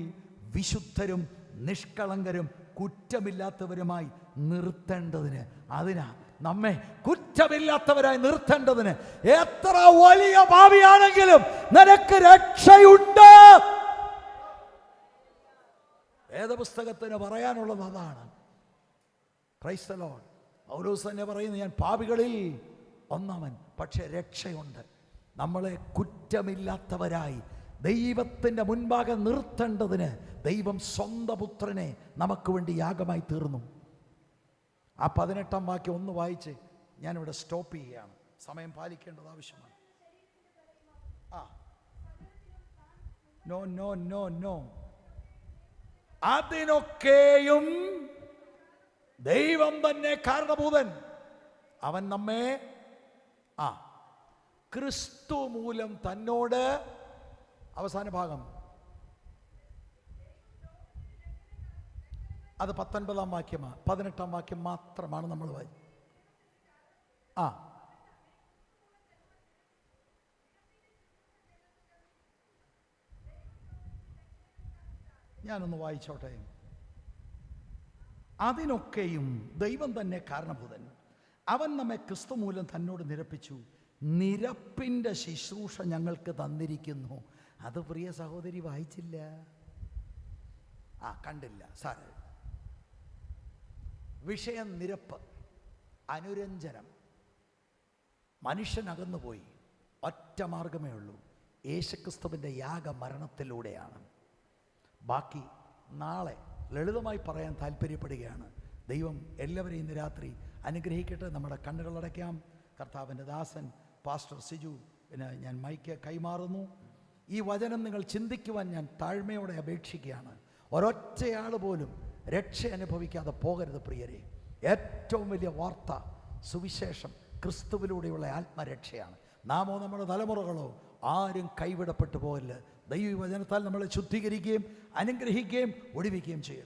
വിശുദ്ധരും നിഷ്കളങ്കരും കുറ്റമില്ലാത്തവരുമായി നിർത്തേണ്ടതിന്. അതിനാ നമ്മെ കുറ്റമില്ലാത്തവരായി നിർത്തേണ്ടതിന്. എത്ര വലിയ പാപിയാണെങ്കിലും നിനക്ക് രക്ഷയുണ്ട്. വേദപുസ്തകത്തിന് പറയാനുള്ളത് അതാണ്. Price the Lord. പൗലോസ് തന്നെ പറയുന്നു, ഞാൻ പാപികളിൽ ഒന്നാമൻ, പക്ഷെ രക്ഷയുണ്ട്. നമ്മളെ കുറ്റമില്ലാത്തവരായി ദൈവത്തിൻ്റെ മുൻപാകെ നിർത്തേണ്ടതിന് ദൈവം സ്വന്തം പുത്രനെ നമുക്ക് വേണ്ടി യാഗമായി തീർന്നു. ആ 18-ാം വാക്യം ഒന്ന് വായിച്ച് ഞാനിവിടെ സ്റ്റോപ്പ് ചെയ്യുകയാണ്. സമയം പാലിക്കേണ്ടത് ആവശ്യമാണ്. നോ നോ നോ നോ അതിനൊക്കെയും ദൈവം തന്നെ കാരണഭൂതൻ. അവൻ നമ്മെ ക്രിസ്തു മൂലം തന്നോട്, അവസാന ഭാഗം അത് 19-ാം വാക്യമാണ്. 18-ാം വാക്യം മാത്രമാണ് നമ്മൾ വായിച്ചത്. ഞാനൊന്ന് വായിച്ചോട്ടെ. അതിനൊക്കെയും ദൈവം തന്നെ കാരണഭൂതൻ. അവൻ നമ്മെ ക്രിസ്തു മൂലം തന്നോട് നിരപ്പിച്ചു. നിരപ്പിൻ്റെ ശുശ്രൂഷ ഞങ്ങൾക്ക് തന്നിരിക്കുന്നു. അത് പ്രിയ സഹോദരി വായിച്ചില്ല, കണ്ടില്ല സാറ്. വിഷയം നിരപ്പ്, അനുരഞ്ജനം. മനുഷ്യൻ അകന്നുപോയി. ഒറ്റ മാർഗമേ ഉള്ളൂ, യേശുക്രിസ്തുവിൻ്റെ യാഗമരണത്തിലൂടെയാണ്. ബാക്കി നാളെ ലളിതമായി പറയാൻ താല്പര്യപ്പെടുകയാണ്. ദൈവം എല്ലാവരെയും ഇന്ന് രാത്രി അനുഗ്രഹിക്കട്ടെ. നമ്മുടെ കണ്ണുകളടയ്ക്കാം. കർത്താവിൻ്റെ ദാസൻ പാസ്റ്റർ സിജു ഞാൻ മൈക്ക് കൈമാറുന്നു. ഈ വചനം നിങ്ങൾ ചിന്തിക്കുവാൻ ഞാൻ താഴ്മയോടെ അപേക്ഷിക്കുകയാണ്. ഒരൊറ്റയാൾ പോലും രക്ഷ അനുഭവിക്കാതെ പോകരുത് പ്രിയരെ. ഏറ്റവും വലിയ വാർത്ത സുവിശേഷം ക്രിസ്തുവിലൂടെയുള്ള ആത്മരക്ഷയാണ്. നാമോ നമ്മുടെ തലമുറകളോ ആരും കൈവിടപ്പെട്ടു പോകരുത്. ദൈവവചനത്താൽ നമ്മളെ ശുദ്ധീകരിക്കുകയും അനുഗ്രഹിക്കുകയും ഒടിവിക്കുകയും ചെയ്യട്ടെ.